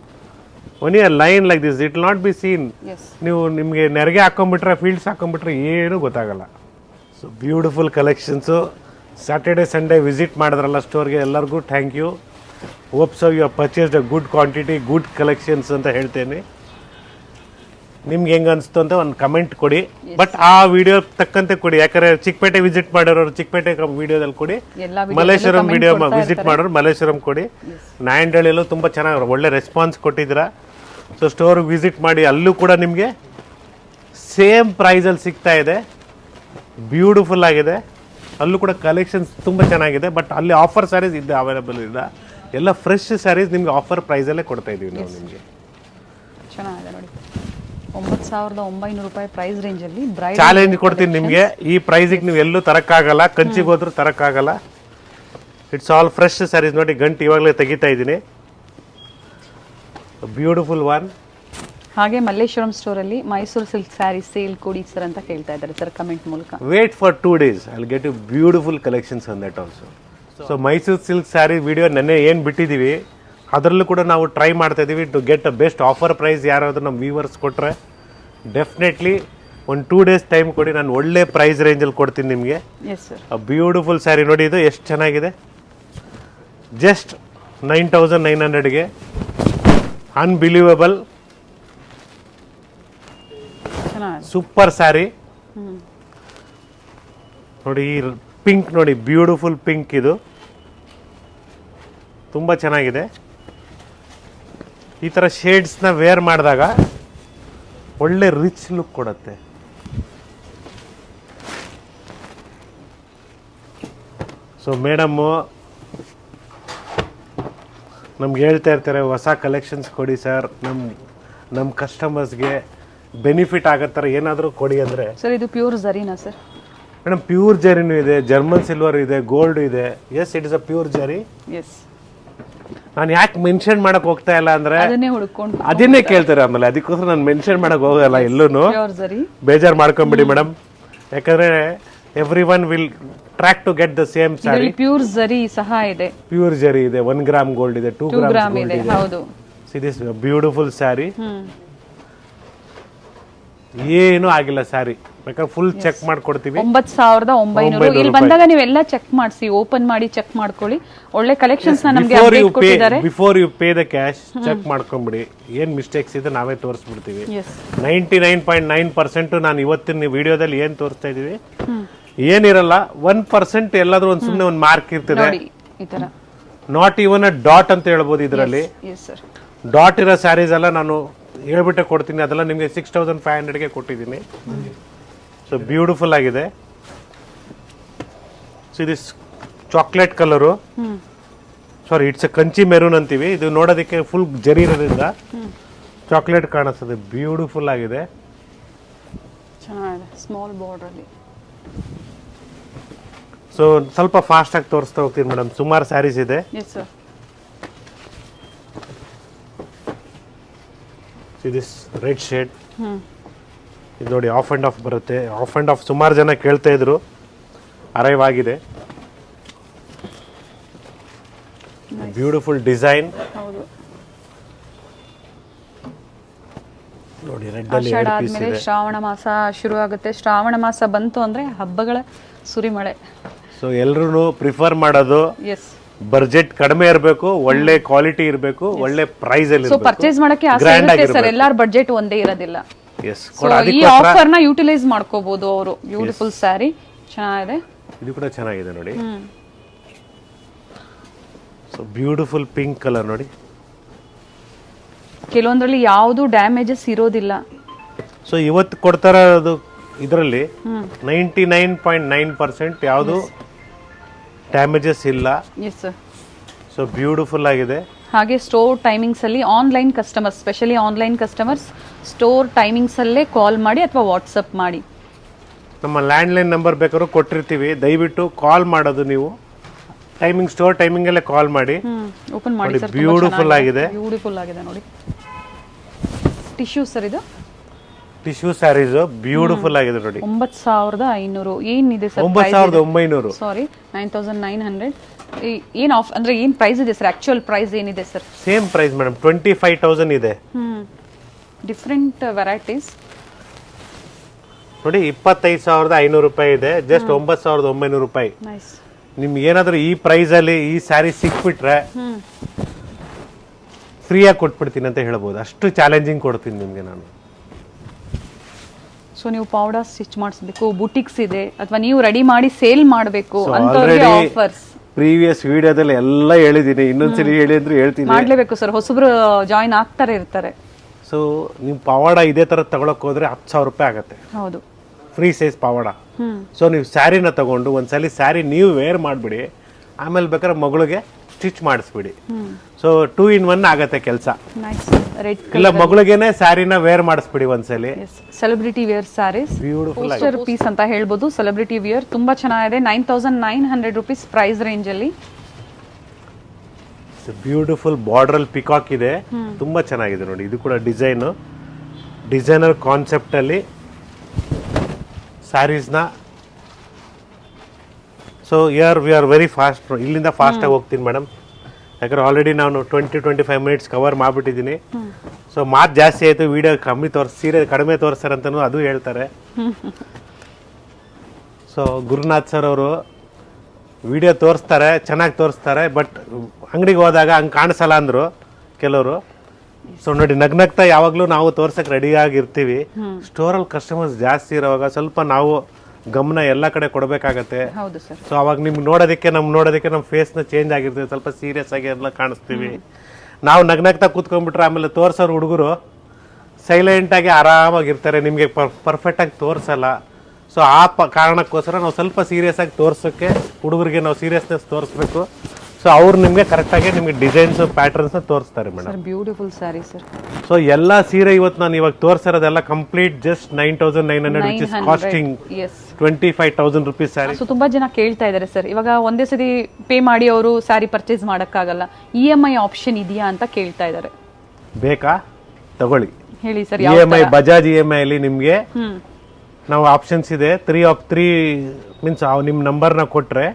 one year line like this, it not be seen. Yes. ನೀವು ನಿಮಗೆ ನೆರಿಗೆ ಹಾಕೊಂಡ್ಬಿಟ್ರೆ, ಫೀಲ್ಡ್ಸ್ ಹಾಕೊಂಡ್ಬಿಟ್ರೆ ಏನು ಗೊತ್ತಾಗಲ್ಲ. So beautiful collections. Saturday Sunday visit ಮಾಡಿದ್ರಲ್ಲ ಸ್ಟೋರ್ಗೆ, ಎಲ್ಲರಿಗೂ thank you. Hope so you purchased a good quantity, good collections ಅಂತ ಹೇಳ್ತೇನೆ. ನಿಮ್ಗೆ ಹೆಂಗೆ ಅನಿಸ್ತು ಅಂತ ಒಂದು ಕಮೆಂಟ್ ಕೊಡಿ. ಬಟ್ ಆ ವಿಡಿಯೋ ತಕ್ಕಂತೆ ಕೊಡಿ, ಯಾಕಂದ್ರೆ ಚಿಕ್ಕಪೇಟೆ ವಿಸಿಟ್ ಮಾಡಿರೋರು ಚಿಕ್ಕಪೇಟೆ ವಿಡಿಯೋದಲ್ಲಿ ಕೊಡಿ, ಎಲ್ಲ ಮಲ್ಲೇಶ್ವರಂ ವಿಡಿಯೋ ವಿಸಿಟ್ ಮಾಡೋರು ಮಲ್ಲೇಶ್ವರಂ ಕೊಡಿ. ನಾಯಂಡಹಳ್ಳಿಯಲ್ಲೂ ತುಂಬ ಚೆನ್ನಾಗಿ ಒಳ್ಳೆ ರೆಸ್ಪಾನ್ಸ್ ಕೊಟ್ಟಿದ್ದೀರಾ. ಸೊ ಸ್ಟೋರ್ಗೆ ವಿಸಿಟ್ ಮಾಡಿ, ಅಲ್ಲೂ ಕೂಡ ನಿಮಗೆ ಸೇಮ್ ಪ್ರೈಸಲ್ಲಿ ಸಿಗ್ತಾ ಇದೆ. ಬ್ಯೂಟಿಫುಲ್ ಆಗಿದೆ. ಅಲ್ಲೂ ಕೂಡ ಕಲೆಕ್ಷನ್ಸ್ ತುಂಬ ಚೆನ್ನಾಗಿದೆ. ಬಟ್ ಅಲ್ಲಿ ಆಫರ್ ಸ್ಯಾರೀಸ್ ಇದೆ, ಅವೈಲೇಬಲ್ ಇಲ್ಲ. ಎಲ್ಲ ಫ್ರೆಶ್ ಸ್ಯಾರೀಸ್ ನಿಮಗೆ ಆಫರ್ ಪ್ರೈಸಲ್ಲೇ ಕೊಡ್ತಾ ಇದ್ದೀವಿ ನಾವು ನಿಮಗೆ. ಚೆನ್ನಾಗಿದೆ ನೋಡಿ, 9,900 ರೂಪಾಯಿ ಪ್ರೈಸ್ ರೇಂಜ್ ಅಲ್ಲಿ ಬ್ರೈಡ್ ಚಾಲೆಂಜ್ ಕೊಡ್ತೀನಿ ನಿಮಗೆ. ಈ ಪ್ರೈಸಿಗೆ ನೀವು ಎಲ್ಲೂ ತರಕ್ಕಾಗಲ್ಲ, ಕಂಚಿಗೆ ಹೋದ್ರೂ ತರಕ್ಕಾಗಲ್ಲ. It's all fresh saris. ನೋಡಿ ಗಂಟು ಇವಾಗಲೇ ತೆಗಿತಾ ಇದ್ದೀನಿ. Beautiful one. ಹಾಗೆ ಮಲ್ಲೇಶ್ವರಂ ಸ್ಟೋರ್ ಅಲ್ಲಿ ಮೈಸೂರು ಸಿಲ್ಕ್ ಸ್ಯಾರಿ ಸೇಲ್ ಕೊಡಿ ಸರ್ ಅಂತ ಕೇಳ್ತಾ ಇದ್ದಾರೆ ಸರ್ ಕಮೆಂಟ್ ಮೂಲಕ. Wait for 2 days, I will get you beautiful collections on that also. So Mysuru silk sari video ನೆನ್ನೆ ಏನು ಬಿಟ್ಟಿದ್ದೀವಿ ಅದರಲ್ಲೂ ಕೂಡ ನಾವು ಟ್ರೈ ಮಾಡ್ತಾ ಇದ್ದೀವಿ to get a best offer price. ಯಾರಾದರೂ ನಮ್ಮ ವ್ಯೂವರ್ಸ್ ಕೊಟ್ಟರೆ ಡೆಫಿನೆಟ್ಲಿ ಒಂದು 2 days ಟೈಮ್ ಕೊಡಿ, ನಾನು ಒಳ್ಳೆ ಪ್ರೈಸ್ ರೇಂಜಲ್ಲಿ ಕೊಡ್ತೀನಿ ನಿಮಗೆ. Yes sir. ಬ್ಯೂಟಿಫುಲ್ ಸ್ಯಾರಿ ನೋಡಿ, ಇದು ಎಷ್ಟು ಚೆನ್ನಾಗಿದೆ. ಜಸ್ಟ್ 9,900ಗೆ ಅನ್ಬಿಲೀವಬಲ್ ಚೆನ್ನಾಗಿದೆ. ಸೂಪರ್ ಸ್ಯಾರಿ ನೋಡಿ. ಈ ಪಿಂಕ್ ನೋಡಿ, ಬ್ಯೂಟಿಫುಲ್ ಪಿಂಕ್, ಇದು ತುಂಬ ಚೆನ್ನಾಗಿದೆ. ಈ ಥರ ಶೇಡ್ಸ್ನ ವೇರ್ ಮಾಡಿದಾಗ ಒಳ್ಳೆ ರಿಚ್ ಲುಕ್ ಕೊಡುತ್ತೆ. ಸೊ ಮೇಡಮ್ಮು ನಮ್ಗೆ ಹೇಳ್ತಾ ಇರ್ತಾರೆ, ಹೊಸ ಕಲೆಕ್ಷನ್ಸ್ ಕೊಡಿ ಸರ್, ನಮ್ಮ ಕಸ್ಟಮರ್ಸ್ಗೆ ಬೆನಿಫಿಟ್ ಆಗೋ ಥರ ಏನಾದರೂ ಕೊಡಿ ಅಂದರೆ. ಸರ್ ಇದು ಪ್ಯೂರ್ ಜರಿನಾ ಸರ್? ಮೇಡಮ್ ಪ್ಯೂರ್ ಜರಿನೂ ಇದೆ, ಜರ್ಮನ್ ಸಿಲ್ವರ್ ಇದೆ, ಗೋಲ್ಡ್ ಇದೆ. Yes, it is a pure zari. Yes. ನಾನು ಯಾಕೆ ಮೆನ್ಷನ್ ಮಾಡಕ್ ಹೋಗ್ತಾ ಇಲ್ಲ ಅಂದ್ರೆ ಅದನ್ನೇ ಹುಡುಕೊಂಡು ಅದನ್ನೇ ಕೇಳ್ತಾರೆ ಆಮೇಲೆ, ಅದಕ್ಕೋಸ್ಕರ ನಾನು ಮೆನ್ಷನ್ ಮಾಡಕ್ ಹೋಗಲ್ಲ ಎಲ್ಲೂನು. ಪ್ಯೂರ್ ಜರಿ. ಬೇಜಾರು ಮಾಡ್ಕೊಂಬಿಡಿ ಮೇಡಮ್, ಯಾಕಂದ್ರೆ every one will track to get the same saree. Pure zari ಸಹ ಇದೆ, ಪ್ಯೂರ್ ಜರಿ ಇದೆ, 1 ಗ್ರಾಮ್ ಗೋಲ್ಡ್ ಇದೆ, 2 ಗ್ರಾಮ್ ಇದೆ. ಹೌದು. This beautiful sari. ಏನು ಆಗಿಲ್ಲ ಸ್ಯಾರಿ, ಬೇಕಾದ್ರೆ ಫುಲ್ ಚೆಕ್ ಮಾಡ್ಕೊಡ್ತೀವಿ. 9,900. ಇಲ್ಲಿ ಬಂದಾಗ ನೀವೆಲ್ಲ ಚೆಕ್ ಮಾಡಿಸಿ, ಓಪನ್ ಮಾಡಿ ಚೆಕ್ ಮಾಡ್ಕೊಳ್ಳಿ. ಒಳ್ಳೆ ಕಲೆಕ್ಷನ್ಸ್ ನಮಗೆ ಅಪ್ಡೇಟ್ ಕೊಟ್ಟಿದ್ದಾರೆ. Before you pay the cash check ಮಾಡ್ಕೊಂಬಿಡಿ, ಏನ್ ಮಿಸ್ಟೇಕ್ಸ್ ಇದೆ ನಾವೇ ತೋರಿಸ್ಬಿಡ್ತೀವಿ. 99.9% ನಾನು ಇವತ್ತಿನ ವಿಡಿಯೋದಲ್ಲಿ ಏನ್ ತೋರಿಸ್ತಾ ಇದೀವಿ ಏನಿರಲ್ಲ. 1% ಎಲ್ಲಾದ್ರೂ ಒಂದ್ ಸುಮ್ನೆ ಒಂದು ಮಾರ್ಕ್ ಇರ್ತದೆ. ಈ ತರ ನಾಟ್ ಇವನ್ ಅ ಡಾಟ್ ಅಂತ ಹೇಳ್ಬೋದು ಇದರಲ್ಲಿ. ಡಾಟ್ ಇರೋ ಸ್ಯಾರೀಸ್ ಎಲ್ಲ ನಾನು ಹೇಳ್ಬಿಟ್ಟೆ ಕೊಡ್ತೀನಿ. ಅದೆಲ್ಲ ನಿಮಗೆ 6,500ಗೆ ಕೊಟ್ಟಿದ್ದೀನಿ. ಸೊ ಬ್ಯೂಟಿಫುಲ್ ಆಗಿದೆ. ಸೊ ಇದು chocolate colour, sorry it's A Kanchi maroon ಅಂತೀವಿ. ಇದು ನೋಡೋದಕ್ಕೆ ಫುಲ್ ಜರಿ ಇರೋದ್ರಿಂದ ಚಾಕ್ಲೇಟ್ ಕಾಣಿಸ್ತದೆ. ಬ್ಯೂಟಿಫುಲ್ ಆಗಿದೆ, ಚೆನ್ನಾಗಿದೆ. ಸ್ಮಾಲ್ ಬಾರ್ಡರ್ ಅಲ್ಲಿ. ಸೊ ಸ್ವಲ್ಪ ಫಾಸ್ಟ್ ಆಗಿ ತೋರಿಸ್ತಾ ಹೋಗ್ತೀನಿ ಮೇಡಮ್, ಸುಮಾರು ಸ್ಯಾರೀಸ್ ಇದೆ. ದಿಸ್ ರೆಡ್ ಶೇಡ್, ಇದು ನೋಡಿ ಆಫ್ ಅಂಡ್ ಆಫ್ ಬರುತ್ತೆ. ಆಫ್ ಅಂಡ್ ಆಫ್ ಸುಮಾರು ಜನ ಕೇಳ್ತಾ ಇದ್ರು, ಅರೈವ್ ಆಗಿದೆ. ಬ್ಯೂಟಿಫುಲ್ ಡಿಸೈನ್ ನೋಡಿ. ರೆಡ್ ಅಲ್ಲಿ ಎರಡು ಪೀಸ್ ಇದೆ. ಶ್ರಾವಣ ಮಾಸ ಶುರು ಆಗುತ್ತೆ. ಶ್ರಾವಣ ಮಾಸ ಬಂತು ಅಂದ್ರೆ ಹಬ್ಬಗಳ ಸುರಿಮಳೆ. ಸೊ ಎಲ್ಲರೂ ಪ್ರಿಫರ್ ಮಾಡೋದು ಬಜೆಟ್ ಕಡಿಮೆ ಇರಬೇಕು, ಒಳ್ಳೆ ಕ್ವಾಲಿಟಿ ಇರಬೇಕು, ಒಳ್ಳೆ ಪ್ರೈಸ್ ಅಲ್ಲಿ ಸೊ ಪರ್ಚೇಸ್ ಮಾಡಕ್ಕೆ ಆಸೆ ಇರುತ್ತೆ ಸರ್, ಎಲ್ಲಾರ ಬಡ್ಜೆಟ್ ಒಂದೇ ಇರೋದಿಲ್ಲ. ಎಸ್, ಸೊ ಈ ಆಫರ್ ನ ಯುಟಿಲೈಸ್ ಮಾಡ್ಕೋಬಹುದು ಅವರು. ಬ್ಯೂಟಿಫುಲ್ ಸ್ಯಾರಿ ಚೆನ್ನಾಗಿದೆ, ಇದು ಕೂಡ ಚೆನ್ನಾಗಿದೆ ನೋಡಿ. ಸೊ ಬ್ಯೂಟಿಫುಲ್ ಪಿಂಕ್ ಕಲರ್ ನೋಡಿ. ಕೆಲವೊಂದ್ರಲ್ಲಿ ಯಾವುದು ಡ್ಯಾಮೇಜಸ್ ಇರೋದಿಲ್ಲ. ಸೊ ಇವತ್ತು ಕೊಡ್ತಾರ ಇದರಲ್ಲಿ 99.9% ಯಾವುದು ಡ್ಯಾಮೇಜಸ್ ಇಲ್ಲ. Yes sir. ಸೊ ಬ್ಯೂಟಿಫುಲ್ ಆಗಿದೆ. ಹಾಗೆ ಸ್ಟೋರ್ ಟೈಮಿಂಗ್ಸ್ ಅಲ್ಲಿ online customers, specially online customers store timings ಅಲ್ಲೇ ಕಾಲ್ ಮಾಡಿ ಅಥವಾ ವಾಟ್ಸಪ್ ಮಾಡಿ. ನಮ್ಮ ಲ್ಯಾಂಡ್ಲೈನ್ ನಂಬರ್ ಬೇಕಾದ್ರೂ ಕೊಟ್ಟಿರ್ತೀವಿ, ದಯವಿಟ್ಟು ಕಾಲ್ ಮಾಡೋದು ನೀವು. ಟೈಮಿಂಗ್ ಸ್ಟೋರ್ ಟೈಮಿಂಗ್ ಅಲ್ಲೇ ಕಾಲ್ ಮಾಡಿ. ಓಪನ್ ಮಾಡಿ ಸರ್. ಬ್ಯೂಟಿಫುಲ್ ಆಗಿದೆ, ಬ್ಯೂಟಿಫುಲ್ ಆಗಿದೆ ನೋಡಿ. ಟಿಶ್ಯೂ ಸರ್, ಇದು ಟಿಶ್ಯೂ ಸ್ಯಾರೀಸ್ ಬ್ಯೂಟಿಫುಲ್ ಆಗಿದೆ ನೋಡಿ. 9500 ಏನಿದೆ ಸರ್? 9900. ಸಾರಿ, 9900. ಏನ್ ಆಫ್ ಅಂದ್ರೆ ಏನ್ ಪ್ರೈಸ್ ಇದೆ ಸರ್? ಆಕ್ಚುಯಲ್ ಪ್ರೈಸ್ ಏನಿದೆ ಸರ್? ಸೇಮ್ ಪ್ರೈಸ್ ಮೇಡಮ್, 25,000 ಇದೆ. ಡಿಫರೆಂಟ್ ವೆರೈಟೀಸ್ ನೋಡಿ. 25,500 ರೂಪಾಯಿ ಇದೆ, ಜಸ್ಟ್ 9,900 ರೂಪಾಯಿ. ನೈಸ್. ನಿಮ್ಗೆ ಏನಾದ್ರು ಈ ಪ್ರೈಸ್ ಅಲ್ಲಿ ಈ ಸ್ಯಾರಿ ಸಿಕ್ಬಿಟ್ರೆ ಫ್ರೀಯಾಗಿ ಕೊಟ್ಬಿಡ್ತೀನಿ ಅಂತ ಹೇಳ್ಬೋದು. ಅಷ್ಟು ಚಾಲೆಂಜಿಂಗ್ ಕೊಡ್ತೀನಿ ನಿಮ್ಗೆ ನಾನು. ಸೊ ನೀವು ಪೌಡರ್ ಸ್ಟಿಚ್ ಮಾಡಿಸ್ಬೇಕು, ಬುಟಿಕ್ಸ್ ಇದೆ, ಅಥವಾ ನೀವು ರೆಡಿ ಮಾಡಿ ಸೇಲ್ ಮಾಡಬೇಕು ಅಂತವ್ರಿಗೆ ಆಫರ್ಸ್. ಪ್ರೀವಿಯಸ್ ವಿಡಿಯೋದಲ್ಲಿ ಎಲ್ಲ ಹೇಳಿದೀನಿ, ಇನ್ನೊಂದ್ಸಲಿ ಹೇಳಿ ಅಂದ್ರೆ ಹೇಳ್ತೀನಿ. ಮಾಡ್ಲೇಬೇಕು ಸರ್, ಹೊಸಬ್ರು ಜಾಯಿನ್ ಆಗ್ತಾರೆ ಇರ್ತಾರೆ. ಸೊ ನೀವು ಪವಾಡ ಇದೇ ತರ ತಗೊಳಕ್ ಹೋದ್ರೆ 10,000 ರೂಪಾಯಿ ಆಗತ್ತೆ. ಹೌದು, ಫ್ರೀ ಸೈಜ್ ಪವಾಡ. ಸೊ ನೀವು ಸ್ಯಾರಿನ ತಗೊಂಡು ಒಂದ್ಸಲಿ ಸ್ಯಾರಿ ನೀವು ವೇರ್ ಮಾಡ್ಬಿಡಿ, ಆಮೇಲೆ ಬೇಕಾದ್ರೆ ಮಗಳಿಗೆ ಸ್ಟಿಚ್ ಮಾಡಿಸ್ಬಿಡಿ. ಸೊ 2 in 1 ಆಗತ್ತೆ ಕೆಲಸ. ನೈಸ್. ರೆಡ್ ಇಲ್ಲ ಮಗಳಿಗೇನೆ ಸ್ಯಾರಿನ ವೇರ್ ಮಾಡಿಸ್ಬಿಡಿ ಒಂದ್ಸಲಿ. Celebrity wear saris, beautiful poster piece ಅಂತ ಹೇಳ್ಬೋದು. ಸೆಲೆಬ್ರಿಟಿ ವೇರ್ ತುಂಬಾ ಚೆನ್ನಾಗಿದೆ. 9900 ರೂಪೀಸ್ ಪ್ರೈಸ್ ರೇಂಜ್ ಅಲ್ಲಿ. ಬ್ಯೂಟಿಫುಲ್ ಬಾರ್ಡರ್ ಪಿಕಾಕ್ ಇದೆ, ತುಂಬಾ ಚೆನ್ನಾಗಿದೆ ನೋಡಿ. ಇದು ಕೂಡ ಡಿಸೈನರ್ ಕಾನ್ಸೆಪ್ಟ್ ಅಲ್ಲಿ ಸ್ಯಾರೀಸ್ನ. So we are very fast. ಇಲ್ಲಿಂದ ಫಾಸ್ಟ್ ಆಗಿ ಹೋಗ್ತೀನಿ ಮೇಡಮ್, ಯಾಕಂದ್ರೆ ಆಲ್ರೆಡಿ ನಾನು 20-25 ಮಿನಿಟ್ಸ್ ಕವರ್ ಮಾಡ್ಬಿಟ್ಟಿದ್ದೀನಿ. ಸೊ ಮಾತು ಜಾಸ್ತಿ ಆಯ್ತು, ವಿಡಿಯೋ ಕಮ್ಮಿ ಸೀರೆ ಕಡಿಮೆ ತೋರಿಸ್ತಾರೆ ಅಂತಲೂ ಅದು ಹೇಳ್ತಾರೆ. ಸೊ ಗುರುನಾಥ್ ಸರ್ ಅವರು ವಿಡಿಯೋ ತೋರಿಸ್ತಾರೆ, ಚೆನ್ನಾಗಿ ತೋರಿಸ್ತಾರೆ, ಬಟ್ ಅಂಗಡಿಗೆ ಹೋದಾಗ ಹಂಗೆ ಕಾಣಿಸಲ್ಲ ಅಂದರು ಕೆಲವರು. ಸೊ ನೋಡಿ, ನಗ್ನಗ್ತಾ ಯಾವಾಗಲೂ ನಾವು ತೋರ್ಸಕ್ಕೆ ರೆಡಿಯಾಗಿರ್ತೀವಿ. ಸ್ಟೋರಲ್ಲಿ ಕಸ್ಟಮರ್ಸ್ ಜಾಸ್ತಿ ಇರೋವಾಗ ಸ್ವಲ್ಪ ನಾವು ಗಮನ ಎಲ್ಲ ಕಡೆ ಕೊಡಬೇಕಾಗತ್ತೆ. ಹೌದು ಸರ್. ಸೊ ಅವಾಗ ನಿಮ್ಗೆ ನೋಡೋದಕ್ಕೆ ನಮ್ಮ ಫೇಸ್ನ ಚೇಂಜ್ ಆಗಿರ್ತದೆ, ಸ್ವಲ್ಪ ಸೀರಿಯಸ್ ಆಗಿ ಎಲ್ಲ ಕಾಣಿಸ್ತೀವಿ. ನಾವು ನಗ್ನಗ್ತಾ ಕೂತ್ಕೊಂಡ್ಬಿಟ್ರೆ ಆಮೇಲೆ ತೋರ್ಸೋರು ಹುಡುಗರು ಸೈಲೆಂಟಾಗಿ ಆರಾಮಾಗಿರ್ತಾರೆ, ನಿಮಗೆ ಪರ್ಫೆಕ್ಟಾಗಿ ತೋರಿಸಲ್ಲ. ಸೊ ಆ ಕಾರಣಕ್ಕೋಸ್ಕರ ನಾವು ಸ್ವಲ್ಪ ಸೀರಿಯಸ್ ಆಗಿ ತೋರ್ಸೋಕ್ಕೆ ಹುಡುಗರಿಗೆ ನಾವು ಸೀರಿಯಸ್ನೆಸ್ ತೋರಿಸ್ಬೇಕು. ಸೊ ಅವ್ರು ನಿಮಗೆ ಕರೆಕ್ಟಾಗಿ ನಿಮಗೆ ಡಿಸೈನ್ಸ್ ಪ್ಯಾಟರ್ನ್ಸ್ನ ತೋರಿಸ್ತಾರೆ madam. Beautiful sari sir. So ಎಲ್ಲ ಸೀರೆ ಇವತ್ತು ನಾನು ಇವಾಗ ತೋರಿಸಿರೋದೆಲ್ಲ complete just 9,900 which is costing 25,000 rupees sari. So ತುಂಬಾ ಜನ ಕೇಳ್ತಾ ಇದ್ದಾರೆ ಸರ್, ಇವಾಗ ಒಂದೇ ಸರಿ ಪೇ ಮಾಡಿ ಅವರು ಸ್ಯಾರಿ ಪರ್ಚೇಸ್ ಮಾಡಕ್ಕಾಗಲ್ಲ, EMI ಆಪ್ಷನ್ ಇದೆಯಾ ಅಂತ ಕೇಳ್ತಾ ಇದ್ದಾರೆ. ಬೇಕಾ? ತಗೊಳ್ಳಿ, ಹೇಳಿ ಸರ್. EMI ಬಜಾಜ್ EMI ಅಲ್ಲಿ ನಿಮ್ಗೆ ನಾವು ಆಪ್ಷನ್ಸ್ ಇದೆ. 3 of 3 ಮೀನ್ಸ್ ನಿಮ್ ನಂಬರ್ನ ಕೊಟ್ರೆ